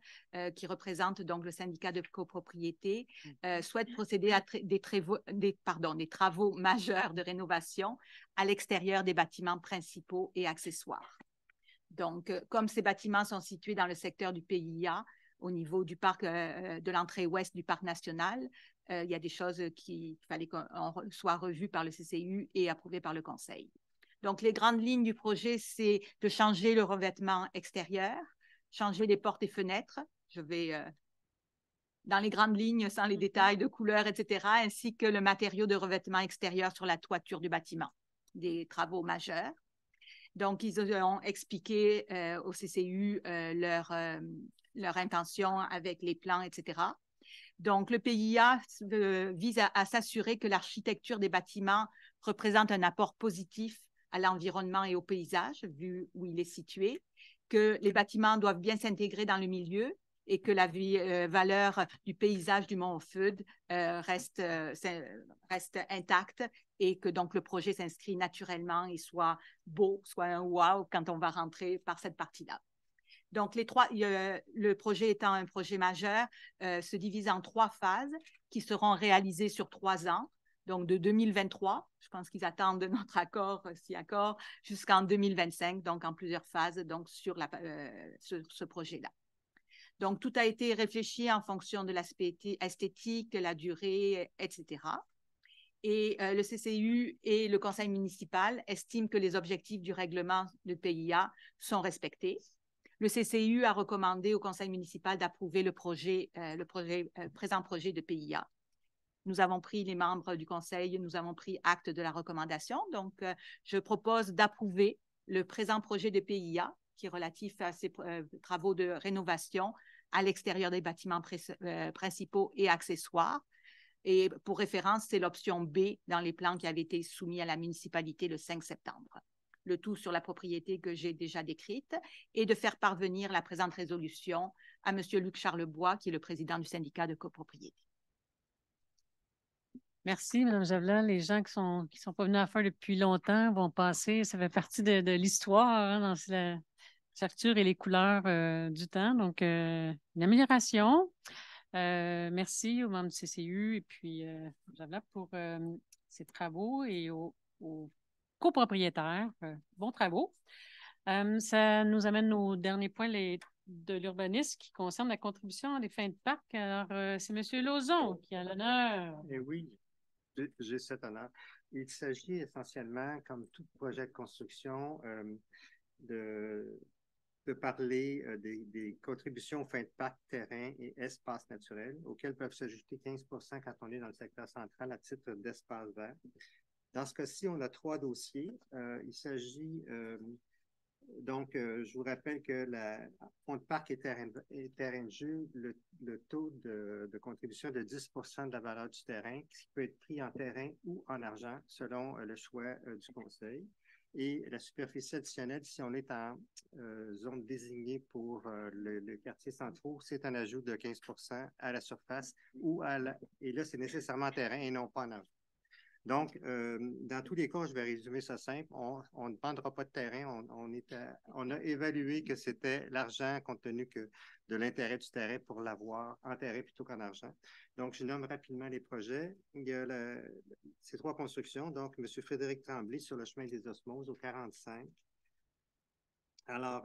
qui représentent donc le syndicat de copropriété, souhaitent procéder à des travaux majeurs de rénovation à l'extérieur des bâtiments principaux et accessoires. Donc, comme ces bâtiments sont situés dans le secteur du PIA, au niveau du parc, de l'entrée ouest du parc national, il y a des choses qu'il fallait qu'on soit revues par le CCU et approuvées par le Conseil. Donc, les grandes lignes du projet, c'est de changer le revêtement extérieur, changer les portes et fenêtres. Je vais dans les grandes lignes, sans les détails de couleurs, etc., ainsi que le matériau de revêtement extérieur sur la toiture du bâtiment. Des travaux majeurs. Donc, ils ont expliqué au CCU leur intention avec les plans, etc. Donc, le PIA vise à s'assurer que l'architecture des bâtiments représente un apport positif à l'environnement et au paysage, vu où il est situé, que les bâtiments doivent bien s'intégrer dans le milieu et que la valeur du paysage du Mont Feud reste intacte et que donc le projet s'inscrit naturellement et soit beau, soit un wow quand on va rentrer par cette partie-là. Donc, le projet étant un projet majeur, se divise en 3 phases qui seront réalisées sur 3 ans. Donc, de 2023, je pense qu'ils attendent de notre accord, jusqu'en 2025, donc en plusieurs phases donc sur ce projet-là. Donc, tout a été réfléchi en fonction de l'aspect esthétique, de la durée, etc. Et le CCU et le conseil municipal estiment que les objectifs du règlement de PIA sont respectés. Le CCU a recommandé au conseil municipal d'approuver le présent projet de PIA. Nous avons pris, les membres du conseil, nous avons pris acte de la recommandation. Donc, je propose d'approuver le présent projet de PIA qui est relatif à ces travaux de rénovation à l'extérieur des bâtiments principaux et accessoires. Et pour référence, c'est l'option B dans les plans qui avaient été soumis à la municipalité le 5 septembre. Le tout sur la propriété que j'ai déjà décrite et de faire parvenir la présente résolution à M. Luc Charlebois, qui est le président du syndicat de copropriété. Merci, Mme Javelin. Les gens qui sont pas venus à faire depuis longtemps vont passer. Ça fait partie de l'histoire, hein, dans la facture et les couleurs du temps. Donc, une amélioration. Merci aux membres du CCU et puis Javelin pour ces travaux et aux copropriétaires. Bons travaux. Ça nous amène au dernier point de l'urbanisme qui concerne la contribution des fins de parc. Alors, c'est M. Lauzon qui a l'honneur. Eh oui, j'ai cet honneur. Il s'agit essentiellement, comme tout projet de construction, de parler des contributions aux fins de parc, terrain et espaces naturels, auxquels peuvent s'ajouter 15 quand on est dans le secteur central à titre d'espace vert. Dans ce cas-ci, on a 3 dossiers. Il s'agit donc, je vous rappelle que fonds de parc et terrain de jeu, le taux de contribution de 10 de la valeur du terrain, qui peut être pris en terrain ou en argent, selon le choix du conseil. Et la superficie additionnelle, si on est en zone désignée pour le quartier central, c'est un ajout de 15 à la surface et là, c'est nécessairement en terrain et non pas en argent. Donc, dans tous les cas, je vais résumer ça simple. On ne vendra pas de terrain. On a évalué que c'était l'argent compte tenu de l'intérêt du terrain pour l'avoir en terrain plutôt qu'en argent. Donc, je nomme rapidement les projets. Il y a ces 3 constructions. Donc, M. Frédéric Tremblay sur le chemin des Osmoses au 45. Alors,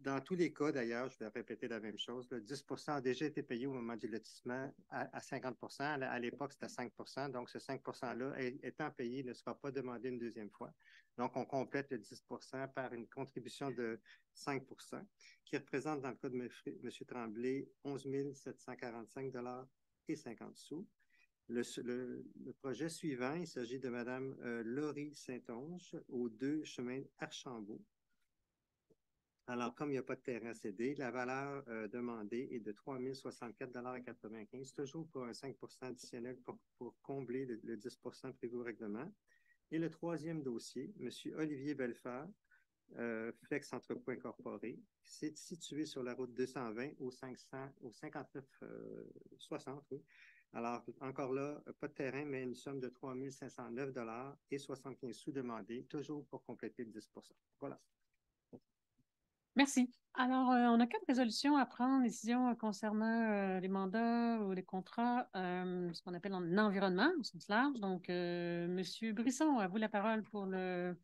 dans tous les cas, d'ailleurs, je vais répéter la même chose, le 10 a déjà été payé au moment du lotissement à 50 À l'époque, c'était 5 donc ce 5 %-là, étant payé, ne sera pas demandé une deuxième fois. Donc, on complète le 10 par une contribution de 5 qui représente, dans le cas de M. Tremblay, 11 745 et 50 sous. Le projet suivant, il s'agit de Mme Laurie Saint-Onge au 2 chemin Archambault. Alors, comme il n'y a pas de terrain cédé, la valeur demandée est de 3 064,95 $, toujours pour un 5 additionnel pour combler le 10 prévu au règlement. Et le troisième dossier, M. Olivier Belfort, Flex Entrepôt Incorporé, c'est situé sur la route 220 au 5960. Oui. Alors, encore là, pas de terrain, mais une somme de 3 509 $ et 75 sous demandés, toujours pour compléter le 10 %. Voilà. Merci. Alors, on a 4 résolutions à prendre, décisions concernant les mandats ou les contrats, ce qu'on appelle en environnement, au sens large. Donc, M. Brisson, à vous la parole pour le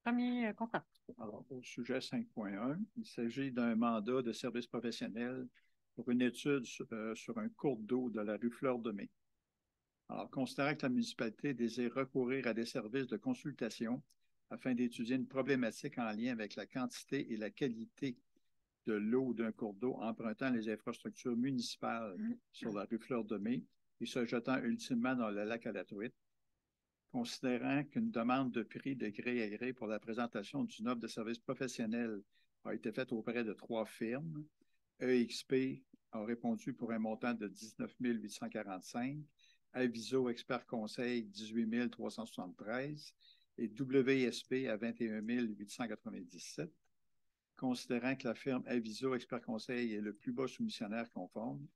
premier contrat. Alors, au sujet 5.1, il s'agit d'un mandat de service professionnel pour une étude sur un cours d'eau de la rue Fleur-de-Mai. Alors, considérant que la municipalité désire recourir à des services de consultation afin d'étudier une problématique en lien avec la quantité et la qualité de l'eau d'un cours d'eau empruntant les infrastructures municipales sur la rue Fleur-de-Mai et se jetant ultimement dans le lac à la truite, considérant qu'une demande de prix de gré à gré pour la présentation d'une offre de service professionnel a été faite auprès de 3 firmes, EXP a répondu pour un montant de 19 845, Aviso Expert Conseil 18 373 et WSP à 21 897. Considérant que la firme Aviso Expert Conseil est le plus bas soumissionnaire conforme,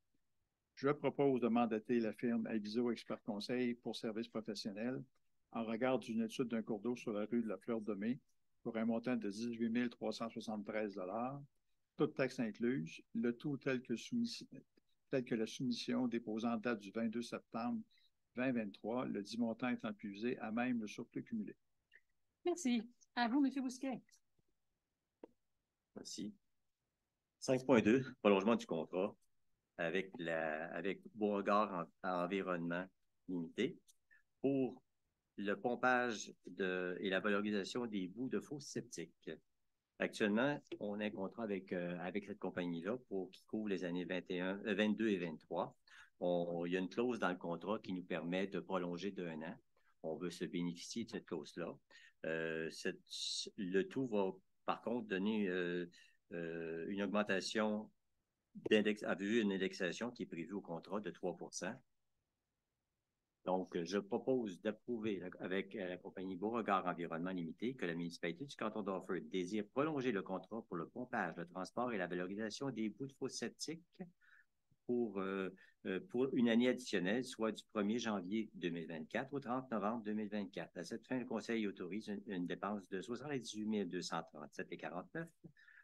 je propose de mandater la firme Aviso Expert Conseil pour services professionnels en regard d'une étude d'un cours d'eau sur la rue de la Fleur-de-Mai pour un montant de 18 373 $, toutes taxes incluses, le tout tel que la soumission déposée en date du 22 septembre 2023, le dit montant étant épuisé à même le surplus cumulé. Merci. À vous, M. Bousquet. Merci. 5.2, prolongement du contrat avec Beauregard Environnement Limité pour le pompage et la valorisation des boues de fosses septiques. Actuellement, on a un contrat avec cette compagnie-là qui couvre les années 22 et 23. Il y a une clause dans le contrat qui nous permet de prolonger d'1 an. On veut se bénéficier de cette clause-là. Le tout va, par contre, donner une augmentation une indexation qui est prévue au contrat de 3 %. Donc, je propose d'approuver avec la compagnie Beauregard Environnement Limité que la municipalité du canton d'Orford désire prolonger le contrat pour le pompage, le transport et la valorisation des boues de fosses septiques pour une année additionnelle, soit du 1er janvier 2024 au 30 novembre 2024. À cette fin, le Conseil autorise une dépense de 78 237,49 $,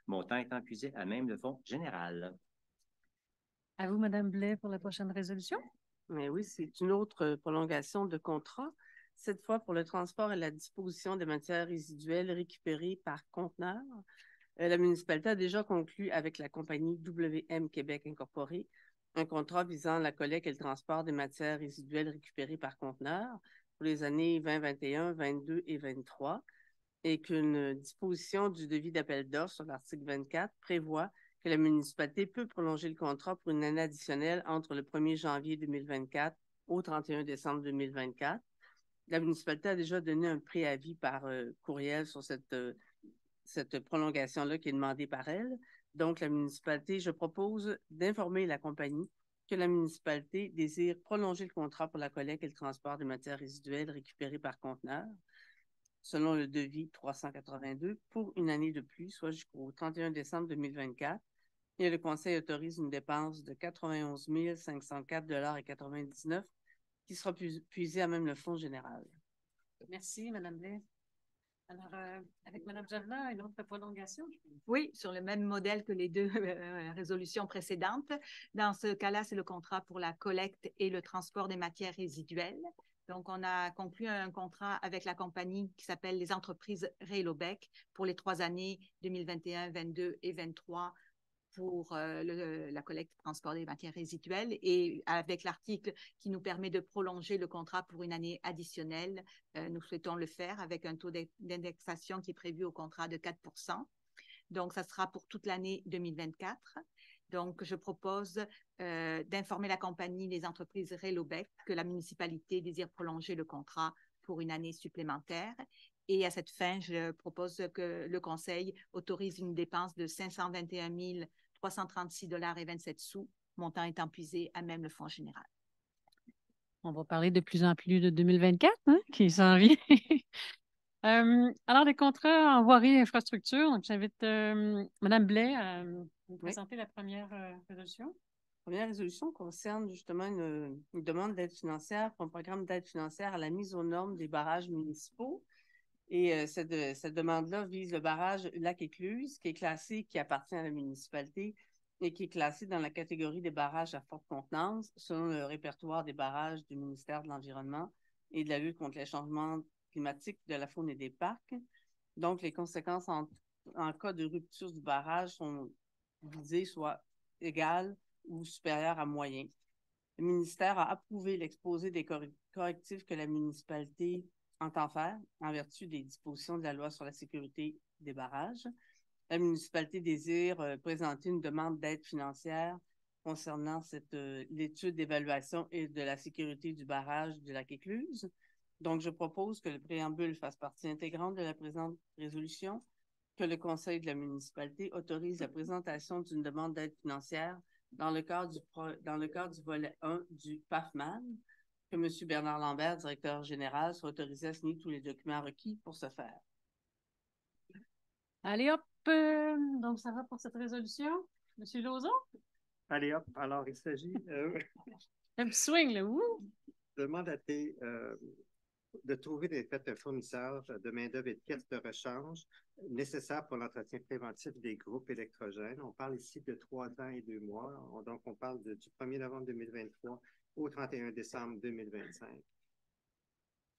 montant étant puisé à même le fonds général. À vous, Mme Blais, pour la prochaine résolution. Mais oui, c'est une autre prolongation de contrat, cette fois pour le transport et la disposition des matières résiduelles récupérées par conteneur. La municipalité a déjà conclu avec la compagnie WM Québec Incorporée un contrat visant la collecte et le transport des matières résiduelles récupérées par conteneur pour les années 2021, 22 et 23, et qu'une disposition du devis d'appel d'offres sur l'article 24 prévoit que la municipalité peut prolonger le contrat pour une année additionnelle entre le 1er janvier 2024 au 31 décembre 2024. La municipalité a déjà donné un préavis par courriel sur cette prolongation-là qui est demandée par elle. Donc, la municipalité, je propose d'informer la compagnie que la municipalité désire prolonger le contrat pour la collecte et le transport des matières résiduelles récupérées par conteneur, selon le devis 382, pour une année de plus, soit jusqu'au 31 décembre 2024. Et le Conseil autorise une dépense de 91 504,99 $ qui sera puisée à même le fonds général. Merci, Mme Blais. Alors, avec Mme Javelin, une autre prolongation? Oui, sur le même modèle que les 2 résolutions précédentes. Dans ce cas-là, c'est le contrat pour la collecte et le transport des matières résiduelles. Donc, on a conclu un contrat avec la compagnie qui s'appelle les entreprises Raylobec pour les 3 années 2021, 22 et 23 pour la collecte et transport des matières résiduelles, et avec l'article qui nous permet de prolonger le contrat pour une année additionnelle, nous souhaitons le faire avec un taux d'indexation qui est prévu au contrat de 4 %. Donc, ça sera pour toute l'année 2024. Donc, je propose d'informer la compagnie les entreprises Raylobec que la municipalité désire prolonger le contrat pour une année supplémentaire. Et à cette fin, je propose que le Conseil autorise une dépense de 521 336,27 $, montant étant puisé à même le fonds général. On va parler de plus en plus de 2024, hein, qui s'en vient. Alors, les contrats en voirie et infrastructure. Donc, j'invite Mme Blais à vous présenter la première résolution. La première résolution concerne justement une demande d'aide financière pour un programme d'aide financière à la mise aux normes des barrages municipaux. Et cette demande-là vise le barrage Lac-Écluse, qui est classé, qui appartient à la municipalité et qui est classé dans la catégorie des barrages à forte contenance selon le répertoire des barrages du ministère de l'Environnement et de la lutte contre les changements climatiques, de la faune et des parcs. Donc, les conséquences en cas de rupture du barrage sont visées soit égales ou supérieures à moyen. Le ministère a approuvé l'exposé des correctifs que la municipalité entend faire en vertu des dispositions de la loi sur la sécurité des barrages. La municipalité désire présenter une demande d'aide financière concernant l'étude d'évaluation et de la sécurité du barrage du Lac-Écluse. Donc, je propose que le préambule fasse partie intégrante de la présente résolution, que le conseil de la municipalité autorise la présentation d'une demande d'aide financière dans le cadre du volet 1 du PAFMAN, que M. Bernard Lambert, directeur général, soit autorisé à signer tous les documents requis pour ce faire. Allez hop! Donc, ça va pour cette résolution. M. Lauzon? Allez hop! Alors, il s'agit un petit swing, là. De mandater de trouver un fournisseur de main-d'œuvre et de pièces de rechange nécessaires pour l'entretien préventif des groupes électrogènes. On parle ici de 3 ans et 2 mois. Donc, on parle du 1er novembre 2023 au 31 décembre 2025.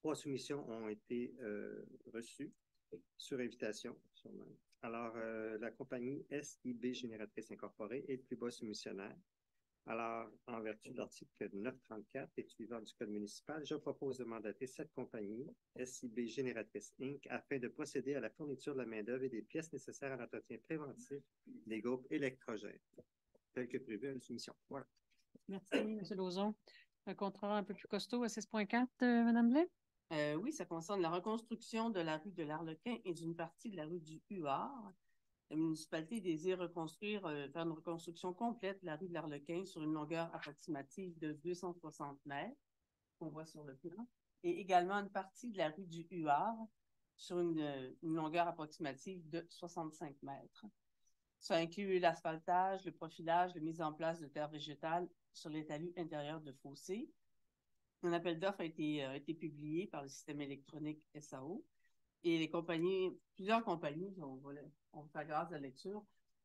3 soumissions ont été reçues sur invitation, sûrement. Alors, la compagnie SIB Génératrice Incorporée est le plus bas soumissionnaire. Alors, en vertu de l'article 934 et suivant du Code municipal, je propose de mandater cette compagnie, SIB Génératrice Inc., afin de procéder à la fourniture de la main-d'œuvre et des pièces nécessaires à l'entretien préventif des groupes électrogènes, tel que prévu à la soumission. Voilà. Merci, M. Lauzon. Un contrat un peu plus costaud à 6.4, Mme Blais? Oui, ça concerne la reconstruction de la rue de l'Arlequin et d'une partie de la rue du Huard. La municipalité désire faire une reconstruction complète de la rue de l'Arlequin sur une longueur approximative de 260 mètres, qu'on voit sur le plan, et également une partie de la rue du Huard sur une longueur approximative de 65 mètres. Ça inclut l'asphaltage, le profilage, la mise en place de terre végétale sur les talus intérieurs de fossés. Un appel d'offres a été publié par le système électronique SAO. Et plusieurs compagnies, on va faire grâce à la lecture.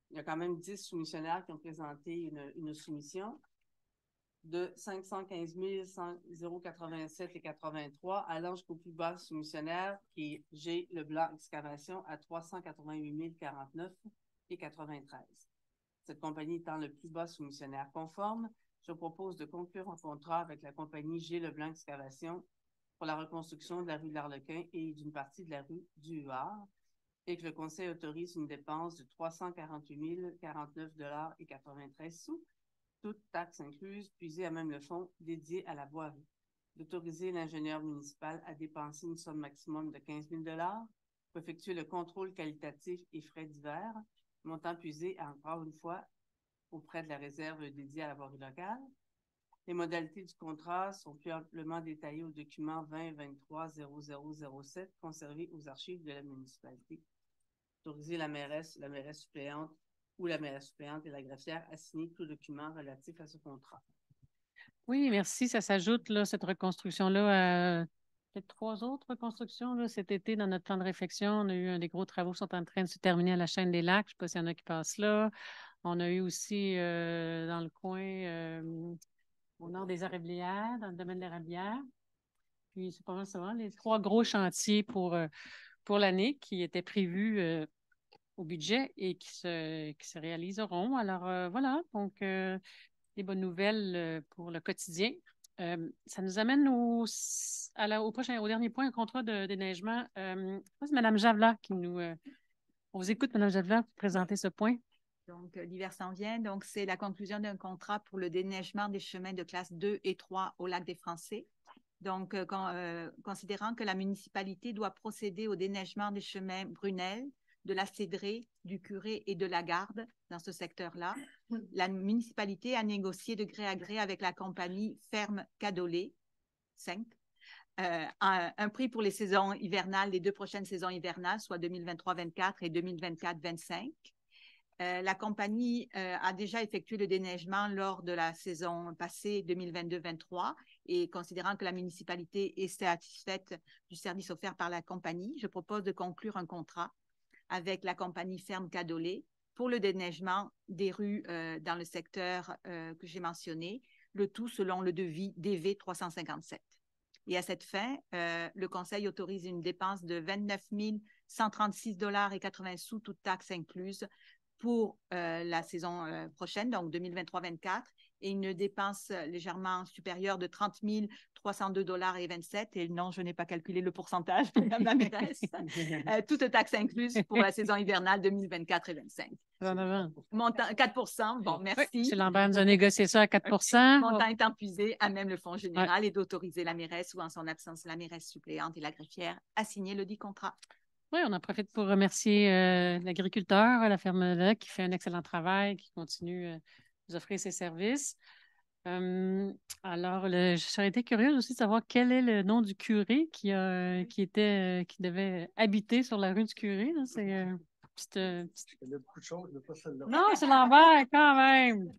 Il y a quand même 10 soumissionnaires qui ont présenté une soumission de 515 087 et 83 allant jusqu'au plus bas soumissionnaire qui est G. Leblanc Excavation à 388 049 et 93. Cette compagnie étant le plus bas soumissionnaire conforme, je propose de conclure un contrat avec la compagnie G. Leblanc Excavation pour la reconstruction de la rue de l'Arlequin et d'une partie de la rue du Huard, et que le Conseil autorise une dépense de 348 049 et 93 sous, toutes taxes incluses, puisées à même le fonds dédié à la voirie. D'autoriser l'ingénieur municipal à dépenser une somme maximum de 15 000 pour effectuer le contrôle qualitatif et frais divers, montant puisé encore une fois auprès de la réserve dédiée à la voirie locale. Les modalités du contrat sont plus amplement détaillées au document 2023-0007 conservé aux archives de la municipalité. Autoriser la mairesse suppléante ou la mairesse suppléante et la greffière à signer tout document relatif à ce contrat. Oui, merci. Ça s'ajoute, là, cette reconstruction-là, à peut-être 3 autres reconstructions là, cet été dans notre plan de réflexion. On a eu des gros travaux qui sont en train de se terminer à la chaîne des Lacs. Je ne sais pas s'il y en a qui passent là. On a eu aussi dans le coin au nord des Érablières, dans le domaine des Érablières. Puis c'est pas mal ça, les 3 gros chantiers pour l'année qui étaient prévus au budget et qui se réaliseront. Alors voilà, donc des bonnes nouvelles pour le quotidien. Ça nous amène au dernier point, un contrat de déneigement. C'est Mme Javelat qui nous... on vous écoute, Mme Javelat, pour présenter ce point. Donc, l'hiver s'en vient. Donc, c'est la conclusion d'un contrat pour le déneigement des chemins de classe 2 et 3 au Lac des Français. Donc, considérant que la municipalité doit procéder au déneigement des chemins Brunel, de la Cédrée, du Curé et de la Garde dans ce secteur-là, la municipalité a négocié de gré à gré avec la compagnie Ferme Cadolet Un prix pour les saisons hivernales, les 2 prochaines saisons hivernales, soit 2023-24 et 2024-25. La compagnie a déjà effectué le déneigement lors de la saison passée 2022-23 et considérant que la municipalité est satisfaite du service offert par la compagnie, je propose de conclure un contrat avec la compagnie Ferme Cadolet pour le déneigement des rues dans le secteur que j'ai mentionné, le tout selon le devis DV 357. Et à cette fin, le Conseil autorise une dépense de 29 136,80 $, toutes taxes incluses, pour la saison prochaine, donc 2023-24, et une dépense légèrement supérieure de 30 302,27 $. Et non, je n'ai pas calculé le pourcentage, Madame la mairesse. Toutes taxes incluses pour la saison hivernale 2024 et 25. Montant 4 bon, merci. Oui, M. Lambert nous a négocié ça à 4 Le montant étant puisé à même le fonds général et d'autoriser la mairesse ou en son absence la mairesse suppléante et la greffière à signer le dit contrat. Oui, on en profite pour remercier l'agriculteur, la ferme là, qui fait un excellent travail, qui continue de nous offrir ses services. Alors, je serais été curieuse aussi de savoir quel est le nom du curé qui devait habiter sur la rue du curé. C'est petite. Il y a beaucoup de choses, mais pas celle-là. Non, c'est Lambert, quand même.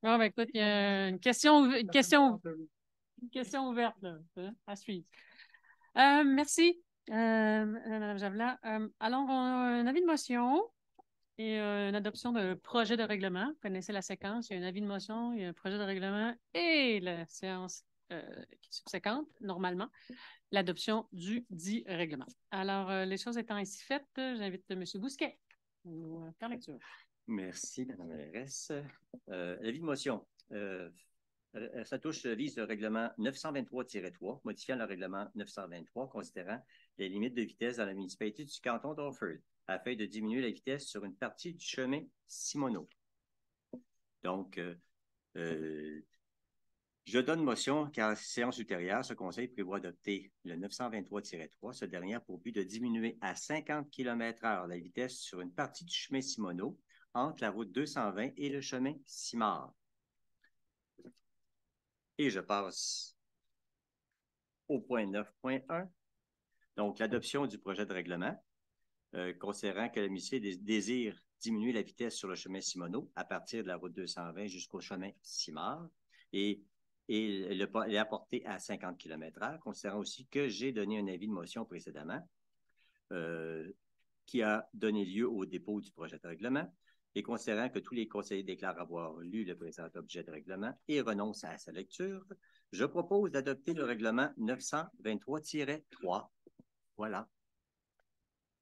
Bon, ben écoute, il y a une question ouverte là, à suivre. Merci. Mme Javelin. Alors, on a un avis de motion et une adoption de projet de règlement. Vous connaissez la séquence. Il y a un avis de motion, il y a un projet de règlement et la séance subséquente, normalement, l'adoption du dit règlement. Alors, les choses étant ainsi faites, j'invite M. Bousquet à nous faire lecture. Merci, Mme la mairesse. L'avis de motion. Sa touche vise le règlement 923-3, modifiant le règlement 923, considérant les limites de vitesse dans la municipalité du canton d'Orford, afin de diminuer la vitesse sur une partie du chemin Simoneau. Donc, je donne motion car à la séance ultérieure, ce conseil prévoit d'adopter le 923-3, ce dernier a pour but de diminuer à 50 km/h la vitesse sur une partie du chemin Simoneau entre la route 220 et le chemin Simard. Et je passe au point 9.1. Donc, l'adoption du projet de règlement, considérant que la municipalité désire diminuer la vitesse sur le chemin Simoneau à partir de la route 220 jusqu'au chemin Simard et l'apporter à 50 km/h, considérant aussi que j'ai donné un avis de motion précédemment qui a donné lieu au dépôt du projet de règlement. Et considérant que tous les conseillers déclarent avoir lu le présent objet de règlement et renoncent à sa lecture, je propose d'adopter le règlement 923-3. Voilà.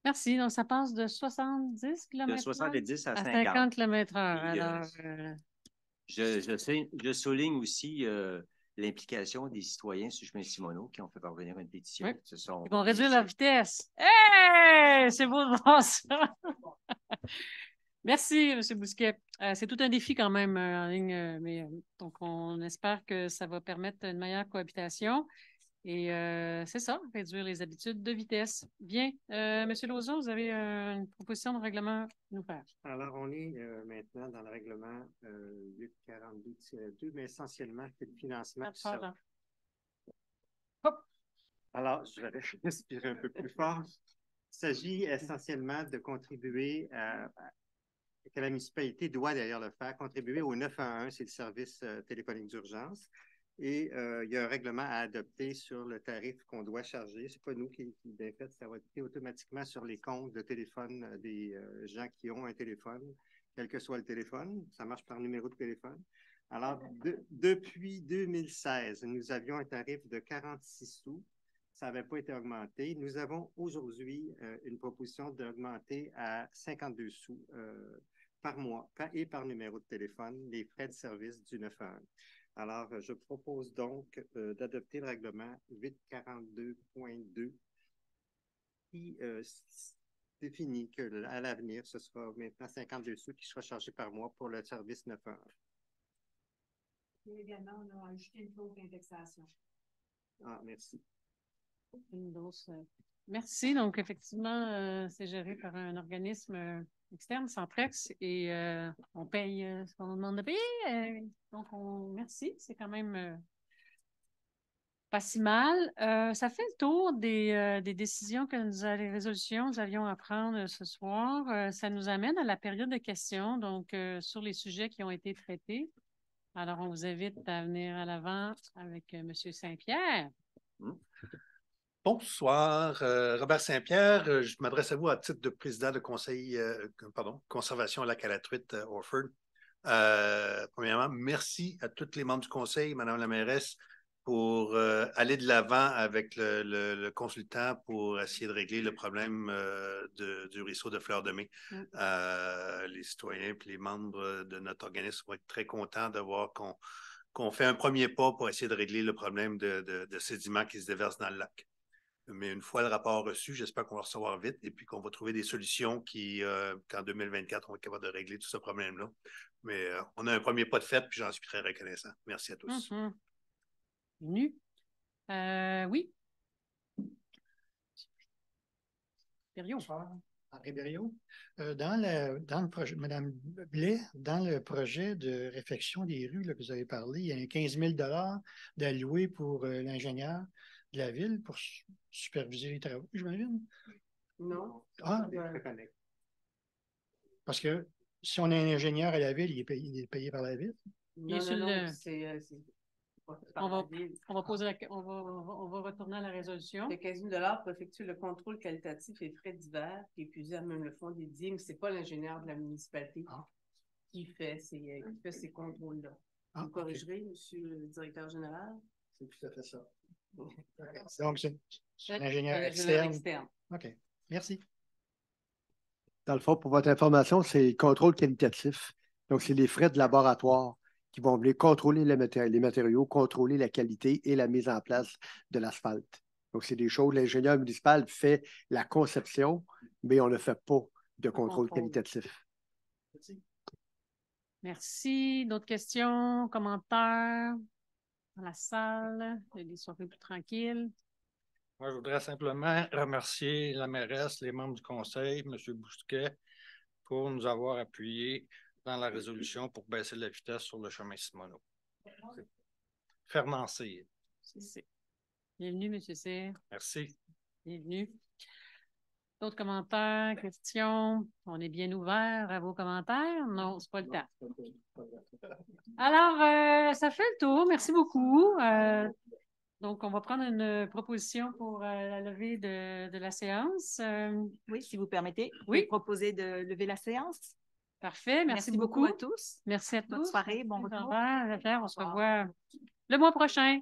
Merci. Donc, ça passe de 70 km/h? De 70 à 50 km/h. Alors, je souligne aussi l'implication des citoyens sur le chemin Simoneau qui ont fait parvenir une pétition. Oui. Ils vont réduire leur vitesse. Hey! C'est beau de voir ça! Merci, M. Bousquet. C'est tout un défi quand même en ligne, mais donc on espère que ça va permettre une meilleure cohabitation. Et c'est ça, réduire les habitudes de vitesse. Bien. M. Lauzon, vous avez une proposition de règlement à nous faire. Alors, on est maintenant dans le règlement 842-2, mais essentiellement, c'est le financement. Alors, je vais respirer un peu plus fort. Il s'agit essentiellement de contribuer que la municipalité doit d'ailleurs le faire, contribuer au 911, c'est le service téléphonique d'urgence. Et il y a un règlement à adopter sur le tarif qu'on doit charger. Ce n'est pas nous qui bien fait, ça va être automatiquement sur les comptes de téléphone des gens qui ont un téléphone, quel que soit le téléphone. Ça marche par numéro de téléphone. Alors, depuis 2016, nous avions un tarif de 46 sous. Ça n'avait pas été augmenté. Nous avons aujourd'hui une proposition d'augmenter à 52 sous par mois et par numéro de téléphone les frais de service du 911. Alors, je propose donc d'adopter le règlement 842.2 qui définit qu'à l'avenir, ce sera maintenant 52 sous qui sera chargé par mois pour le service 911. Et également, on a ajouté une clause d'indexation. Ah, merci. Merci. Donc, effectivement, c'est géré par un organisme externe, Centrex, et on paye ce qu'on nous demande de payer. Donc, merci. C'est quand même Pas si mal. Ça fait le tour des décisions des résolutions que nous avions à prendre ce soir. Ça nous amène à la période de questions, donc sur les sujets qui ont été traités. Alors, on vous invite à venir à l'avant avec M. Saint-Pierre. Bonsoir, Robert Saint-Pierre. Je m'adresse à vous à titre de président de conseil, conservation à Lac-à-la-Truite, Orford. Premièrement, merci à tous les membres du conseil, Madame la mairesse, pour aller de l'avant avec le consultant pour essayer de régler le problème du ruisseau de Fleur-de-Mai. Les citoyens et les membres de notre organisme vont être très contents de voir qu'on fait un premier pas pour essayer de régler le problème de sédiments qui se déversent dans le lac. Mais une fois le rapport reçu, j'espère qu'on va le recevoir vite et puis qu'on va trouver des solutions qu'en 2024, on va être capable de régler tout ce problème-là. Mais on a un premier pas de fait, puis j'en suis très reconnaissant. Merci à tous. Oui. Berriot. Henri Berriot. Dans le projet, Mme Blais, dans le projet de réfection des rues là, que vous avez parlé, il y a un 15 000 d'alloué pour l'ingénieur de la ville pour superviser les travaux, j'imagine? Non. Ah, parce que si on a un ingénieur à la ville, il est payé par la ville? Non, on va retourner à la résolution. Le 15 000 pour effectuer le contrôle qualitatif et frais divers, qui est plusieurs même le fonds dédié, mais ce n'est pas l'ingénieur de la municipalité qui fait ces contrôles-là. Vous corrigerez, monsieur le directeur général? C'est tout à fait ça. Donc, c'est un ingénieur externe. OK. Merci. Dans le fond, pour votre information, c'est le contrôle qualitatif. Donc, c'est les frais de laboratoire qui vont venir contrôler les matériaux, contrôler la qualité et la mise en place de l'asphalte. Donc, c'est des choses, l'ingénieur municipal fait la conception, mais on ne fait pas de contrôle qualitatif. Merci. Merci. D'autres questions, commentaires dans la salle? Des soirées plus tranquilles. Moi, je voudrais simplement remercier la mairesse, les membres du conseil, M. Bousquet, pour nous avoir appuyés dans la résolution pour baisser la vitesse sur le chemin Simoneau. Fermancé. Bienvenue, M. Cyr. Merci. Bienvenue. D'autres commentaires, questions? On est bien ouvert à vos commentaires? Non, c'est pas le temps. Alors, ça fait le tour. Merci beaucoup. Donc, on va prendre une proposition pour la levée de la séance. Oui, si vous permettez. Oui. Je vais proposer de lever la séance. Parfait. Merci beaucoup à tous. Merci à tous. Bonne soirée, bon retour. On se revoit le mois prochain.